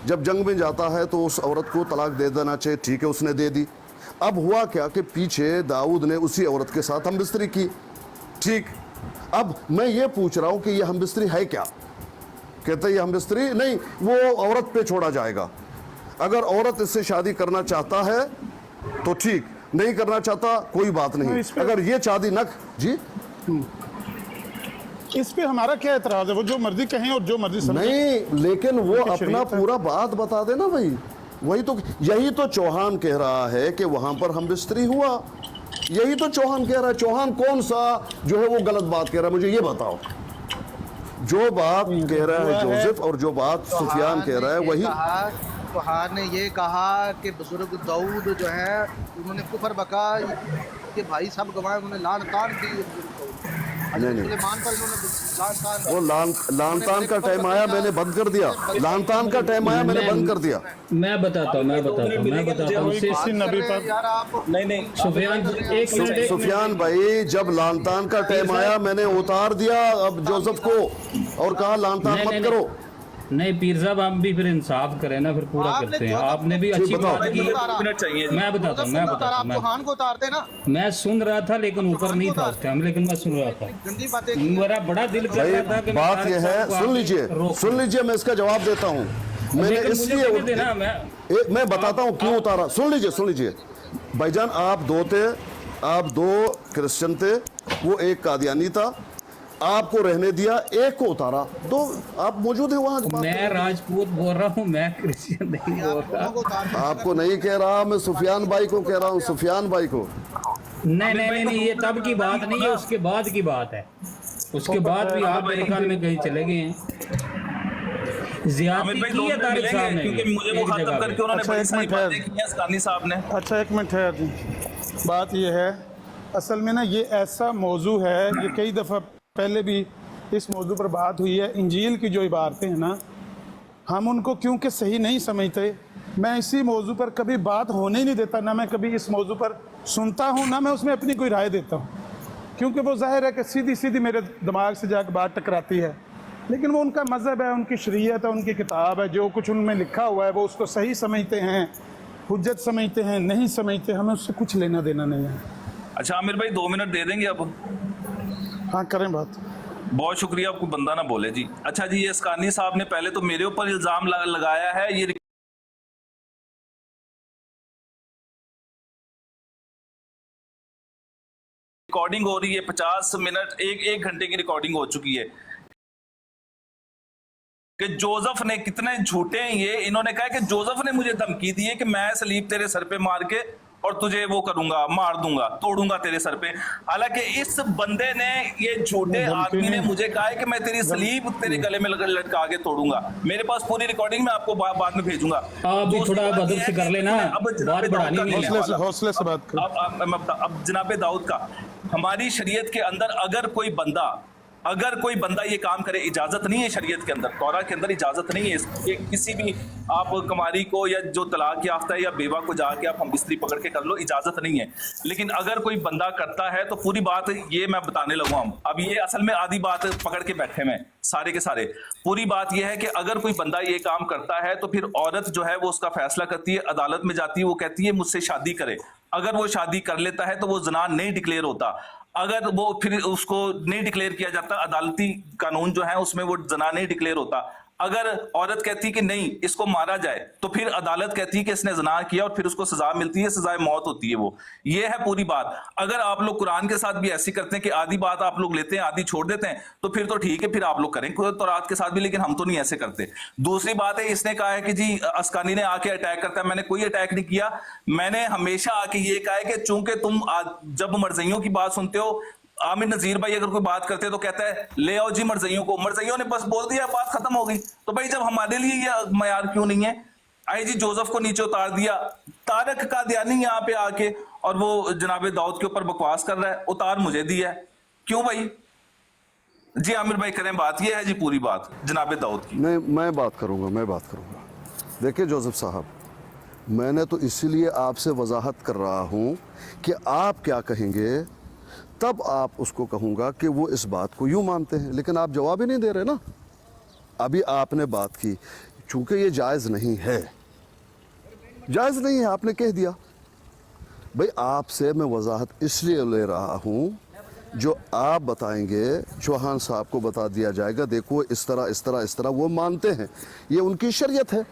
जब जंग में जाता है तो उस औरत को तलाक दे देना चाहिए, ठीक है, उसने दे दी। अब हुआ क्या कि पीछे दाऊद ने उसी औरत के साथ हमबिस्तरी की, ठीक। अब मैं ये पूछ रहा हूँ कि ये हमबिस्तरी है क्या? कहते ये हमबिस्तरी नहीं, वो औरत पे छोड़ा जाएगा। अगर औरत इससे शादी करना चाहता है तो ठीक, नहीं करना चाहता कोई बात नहीं। अगर ये चाहती नक जी,
इस पे हमारा क्या एतराज है? वो जो मर्जी कहें और जो मर्जी समझें।
नहीं, लेकिन वो अपना पूरा बात बता देना भाई। वही तो, यही तो चौहान कह रहा है कि वहां पर हमबिस्तरी हुआ, यही तो चौहान कह रहा है। चौहान कौन सा जो है वो गलत बात कह रहा है, मुझे ये बताओ। जो बात कह रहा है जोसेफ और जो बात सुफियान कह रहा है वही।
चौहान ने ये कहा कि बुजुर्ग दाऊद जो है उन्होंने कुफर बका कि भाई सब गवाए, उन्होंने लान तान की।
नहीं
सुलेमान पर इन्होंने
वो लानतान का टाइम आया, मैंने बंद कर दिया। लानतान का टाइम आया, मैंने बंद कर दिया।
मैं बताता हूँ
नबी पर
यार आप
नहीं
सुफियान, एक मिनट,
सुफियान भाई, जब लानतान का टाइम आया मैंने उतार दिया अब जोसेफ को और कहा लानतान मत करो।
नहीं पीर साहब, हम भी फिर इंसाफ करें ना, फिर पूरा करते हैं। आपने भी अच्छी बात की।
मिनट चाहिए।
मैं बताता हूँ,
चौहान को उतारते ना।
मैं सुन रहा था लेकिन ऊपर नहीं था उस टाइम, लेकिन मैं सुन रहा था।
गंदी बातें
मेरा बड़ा दिल कर रहा था कि
बात यह है, सुन लीजिए, मैं इसका जवाब देता हूँ। मैंने इसलिए मैं बताता हूँ क्यों उतारा। सुन लीजिए भाईजान, आप दो थे, आप दो क्रिश्चियन थे, वो एक कादियानी था, आपको रहने दिया, एक को उतारा, तो आप मौजूद है वहां।
मैं राजपूत बोल रहा हूँ, मैं क्रिश्चियन नहीं बोल रहा।
आपको नहीं कह रहा, मैं सुफियान भाई को कह रहा हूँ, सुफियान भाई को।
नहीं, ये तब की बात नहीं है, उसके बाद की बात है। उसके बाद भी आप मेरे ख्याल में कहीं चले गए हैं। ज्यादती की है तारिक साहब ने,
क्योंकि मुझे मुखातब करके उन्होंने बड़ी सारी बातें की हैं असकानी साहब ने।
अच्छा एक मिनट है जी, बात ये है असल में ना, ये ऐसा मौजू है, ये कई दफ़ा पहले भी इस मौजू पर बात हुई है। इंजील की जो इबारतें हैं ना, हम उनको क्योंकि सही नहीं समझते, मैं इसी मौजू पर कभी बात होने ही नहीं देता, ना मैं कभी इस मौजू पर सुनता हूँ, ना मैं उसमें अपनी कोई राय देता हूँ, क्योंकि वो जाहिर है कि सीधी सीधी मेरे दिमाग से जाकर बात टकराती है। लेकिन वो उनका मज़हब है, उनकी शरीयत है, उनकी किताब है, जो कुछ उनमें लिखा हुआ है वो उसको सही समझते हैं, हुज्जत समझते हैं, नहीं समझते, हमें उससे कुछ लेना देना नहीं है।
अच्छा आमिर भाई 2 मिनट दे देंगे आप?
हाँ करें बात।
बहुत शुक्रिया, आपको बंदा ना बोले जी। अच्छा जी, ये असकानी साहब ने पहले तो मेरे ऊपर इल्जाम लगाया है, ये रिकॉर्डिंग हो रही है, 50 मिनट, एक घंटे की रिकॉर्डिंग हो चुकी है कि जोसेफ ने, कितने झूठे हैं ये। इन्होंने कहा कि जोसेफ ने मुझे धमकी दी है कि मैं सलीब तेरे सर पे मार के और तुझे वो करूंगा, मार दूंगा, तोड़ूंगा तेरे सर पे। हालांकि इस बंदे ने, ये झूठे आदमी ने मुझे कहा है कि मैं तेरी सलीब तेरे गले में लटका के तोड़ूंगा। मेरे पास पूरी रिकॉर्डिंग मैं आपको बाद में भेजूंगा।
आप भी थोड़ा बदल से कर लेना, बात बढ़ानी नहीं है।
हौसले से बात करो।
अब जनाब दाऊद का, हमारी शरीयत के अंदर अगर कोई बंदा ये काम करे, इजाजत नहीं है शरीयत के अंदर, तौरा के अंदर इजाजत नहीं है कि किसी भी आप कमारी को या जो तलाक याफ्ता है या बेवा को जाके आप हमबिस्तरी पकड़ के कर लो, इजाजत नहीं है। लेकिन अगर कोई बंदा करता है तो पूरी बात ये मैं बताने लगूँ। हम अब ये असल में आधी बात पकड़ के बैठे में सारे के सारे। पूरी बात यह है कि अगर कोई बंदा ये काम करता है तो फिर औरत जो है वो उसका फैसला करती है, अदालत में जाती है, वो कहती है मुझसे शादी करे। अगर वो शादी कर लेता है तो वो ज़ना नहीं डिक्लेयर होता। अगर वो फिर उसको नहीं डिक्लेयर किया जाता, अदालती कानून जो है उसमें वो ज़ना नहीं डिक्लेयर होता। अगर औरत कहती कि नहीं इसको मारा जाए तो फिर अदालत कहती है कि इसने ज़ना किया और फिर उसको सजा मिलती है, सजाए मौत होती है। वो ये है पूरी बात। अगर आप लोग कुरान के साथ भी ऐसी करते हैं कि आधी बात आप लोग लेते हैं, आधी छोड़ देते हैं, तो फिर तो ठीक है, फिर आप लोग करें तौरात के साथ भी, लेकिन हम तो नहीं ऐसे करते। दूसरी बात है, इसने कहा है कि जी अस्कानी ने आके अटैक करता है। मैंने कोई अटैक नहीं किया। मैंने हमेशा आके ये कहा है कि चूंकि तुम जब मर्जियों की बात सुनते हो, आमिर नजीर भाई अगर कोई बात करते हैं तो कहता है ले आओ जी मर्जियों को, मर्जियों ने बस बोल दिया, बात खत्म हो गई। तो भाई जब हमारे लिए ये मयार क्यों नहीं है? आई जी जोसेफ को नीचे उतार दिया, तारक कादियानी यहाँ पे आके और वो जनाब दाऊद के ऊपर बकवास कर रहा है, उतार मुझे दिया है। क्यों भाई? जी आमिर भाई करें बात, ये है जी पूरी बात जनाब दाऊद की।
नहीं, मैं बात करूंगा। देखिए जोसेफ साहब, मैंने तो इसीलिए आपसे वजाहत कर रहा हूँ कि आप क्या कहेंगे, तब आप उसको कहूँगा कि वो इस बात को यूँ मानते हैं, लेकिन आप जवाब ही नहीं दे रहे ना। अभी आपने बात की, चूँकि ये जायज़ नहीं है, जायज़ नहीं है, आपने कह दिया। भाई आपसे मैं वजाहत इसलिए ले रहा हूँ, जो आप बताएंगे चौहान साहब को बता दिया जाएगा, देखो इस तरह इस तरह इस तरह वो मानते हैं, ये उनकी शरीयत है।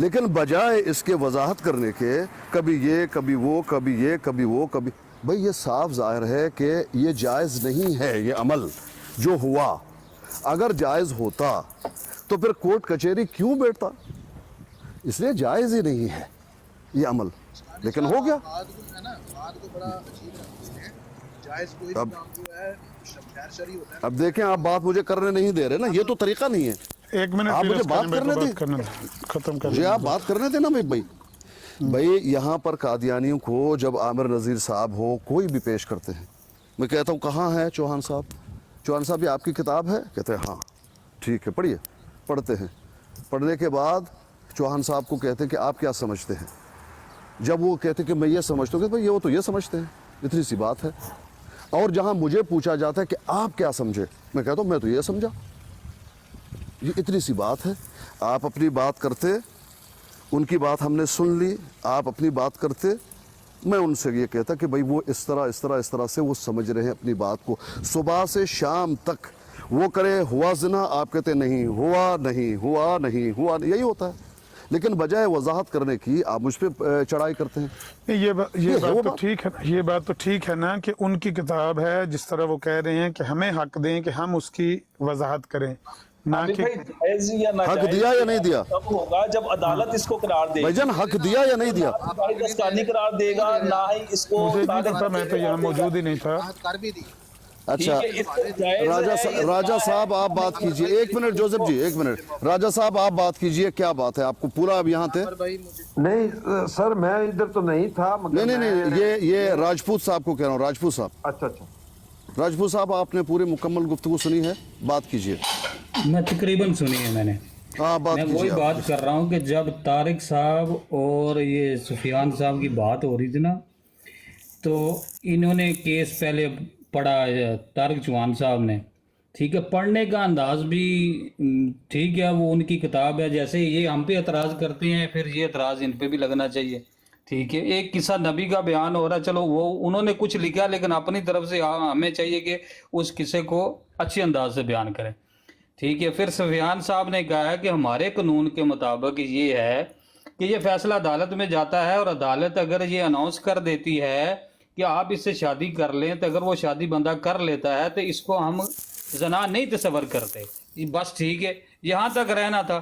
लेकिन बजाय इसके वजाहत करने के कभी ये कभी वो, कभी ये कभी वो, कभी, भाई ये साफ जाहिर है कि ये जायज़ नहीं है। ये अमल जो हुआ, अगर जायज़ होता तो फिर कोर्ट कचहरी क्यों बैठता? इसलिए जायज़ ही नहीं है ये अमल, लेकिन हो गया।
बात को है ना, बात को बड़ा अजीब रखते हैं। जायज़ कोई भी काम जो है गैर शरई होता है।
अब देखें, आप बात मुझे करने नहीं दे रहे ना, ये तो तरीका नहीं है।
एक मिनट
आप मुझे बात करने दें,
खत्म कर
मुझे आप बात करने देना भाई यहाँ पर कादियानियों को जब आमिर नज़ीर साहब हो कोई भी पेश करते हैं, मैं कहता हूँ कहाँ है चौहान साहब? चौहान साहब ये आपकी किताब है? कहते हैं हाँ, ठीक है पढ़िए। पढ़ते हैं, पढ़ने के बाद चौहान साहब को कहते हैं कि आप क्या समझते हैं? जब वो कहते हैं कि मैं ये समझता हूँ, भाई ये वो तो ये समझते हैं, इतनी सी बात है। और जहाँ मुझे पूछा जाता है कि आप क्या समझे, मैं कहता हूँ मैं तो ये समझा, ये इतनी सी बात है। आप अपनी बात करते, उनकी बात हमने सुन ली, आप अपनी बात करते, मैं उनसे ये कहता कि भाई वो इस तरह से वो समझ रहे हैं अपनी बात को। सुबह से शाम तक वो करे हुआ ज़िना, आप कहते नहीं हुआ, नहीं हुआ, नहीं हुआ, यही होता है। लेकिन बजाय वजाहत करने की आप मुझ पर चढ़ाई करते हैं।
ये बात तो ठीक है, ये बात तो ठीक है ना कि उनकी किताब है, जिस तरह वो कह रहे हैं कि हमें हक दें कि हम उसकी वजाहत करें, ना कि
हक दिया या नहीं दिया
तब होगा जब अदालत इसको करार देगी।
भाईजान हक दिया या नहीं दिया?
दस्तानी करार देगा ना ही इसको।
मुझे नहीं पता, मैं तो यहाँ मौजूद ही नहीं था।
कर भी दी।
अच्छा राजा साहब आप बात कीजिए, एक मिनट जोसेफ जी, एक मिनट। राजा साहब आप बात कीजिए, क्या बात है आपको? पूरा अब यहाँ थे?
नहीं सर, मैं इधर तो नहीं था।
नहीं, ये राजपूत साहब को कह रहा हूँ, राजपूत साहब।
अच्छा,
राजपूत साहब आपने पूरी मुकम्मल गुफ्तगू सुनी है, बात कीजिए।
मैं तकरीबन सुनी है मैंने।
हाँ, बात
मैं वही बात कर रहा हूँ कि जब तारिक साहब और ये सुफियान साहब की बात हो रही थी ना, तो इन्होंने केस पहले पढ़ा, तारिक चौहान साहब ने, ठीक है, पढ़ने का अंदाज भी ठीक है, वो उनकी किताब है। जैसे ये हम पे एतराज़ करते हैं, फिर ये एतराज़ इन पे भी लगना चाहिए, ठीक है। एक किस्सा नबी का बयान हो रहा है, चलो वो उन्होंने कुछ लिखा, लेकिन अपनी तरफ से हमें चाहिए कि उस किस्से को अच्छे अंदाज से बयान करें, ठीक है। फिर सुफियान साहब ने कहा है कि हमारे कानून के मुताबिक ये है कि ये फैसला अदालत में जाता है, और अदालत अगर ये अनाउंस कर देती है कि आप इससे शादी कर लें, तो अगर वो शादी बंदा कर लेता है तो इसको हम ज़ना नहीं तस्वर करते, बस ठीक है, यहाँ तक रहना था।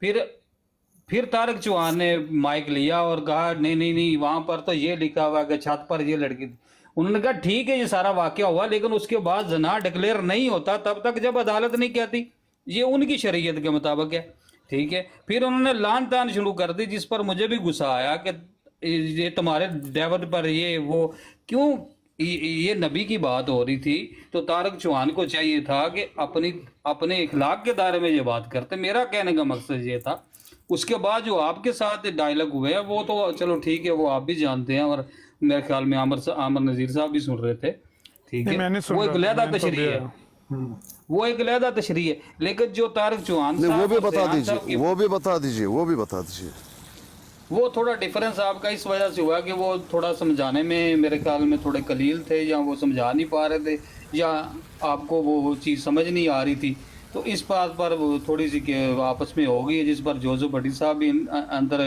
फिर तारिक चौहान ने माइक लिया और कहा नहीं, वहाँ पर तो ये लिखा हुआ कि छत पर ये लड़की थी। उन्होंने कहा ठीक है, ये सारा वाक़या हुआ, लेकिन उसके बाद ज़ना डिक्लेयर नहीं होता तब तक जब अदालत नहीं कहती, ये उनकी शरीयत के मुताबिक है, ठीक है। फिर उन्होंने लान तान शुरू कर दी, जिस पर मुझे भी गुस्सा आया कि ये तुम्हारे डेविड पर ये वो क्यों। ये नबी की बात हो रही थी, तो तारिक चौहान को चाहिए था कि अपने इखलाक के दायरे में ये बात करते। मेरा कहने का मकसद ये था। उसके बाद जो आपके साथ डायलॉग हुए हैं वो तो चलो ठीक है, वो आप भी जानते हैं, और मेरे ख्याल में आमिर नज़ीर साहब भी सुन रहे थे, ठीक है। वो एक अलहदा तशरीह है, वो एक अलहदा तशरीह है। लेकिन जो तारिक चौहान
वो भी बता दीजिए, वो भी बता दीजिए।
वो थोड़ा डिफरेंस आपका इस वजह से हुआ कि वो थोड़ा समझाने में मेरे ख्याल में थोड़े कलील थे, या वो समझा नहीं पा रहे थे, या आपको वो चीज़ समझ नहीं आ रही थी। तो इस बात पर वो थोड़ी सी आपस में हो गई, जिस पर जोसेफ भट्टी साहब भी अंदर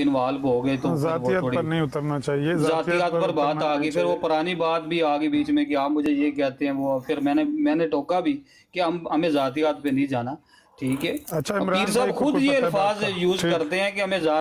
इन्वॉल्व हो गए। तो
जातियात पर नहीं उतरना चाहिए,
जातियात पर बात आ गई, फिर वो पुरानी बात भी आ गई बीच में कि आप मुझे ये कहते हैं वो। फिर मैंने टोका भी कि हमें जातियात पे नहीं जाना, ठीक है।
अच्छा,
पीर साहब खुद ये अल्फाज यूज करते हैं कि हमें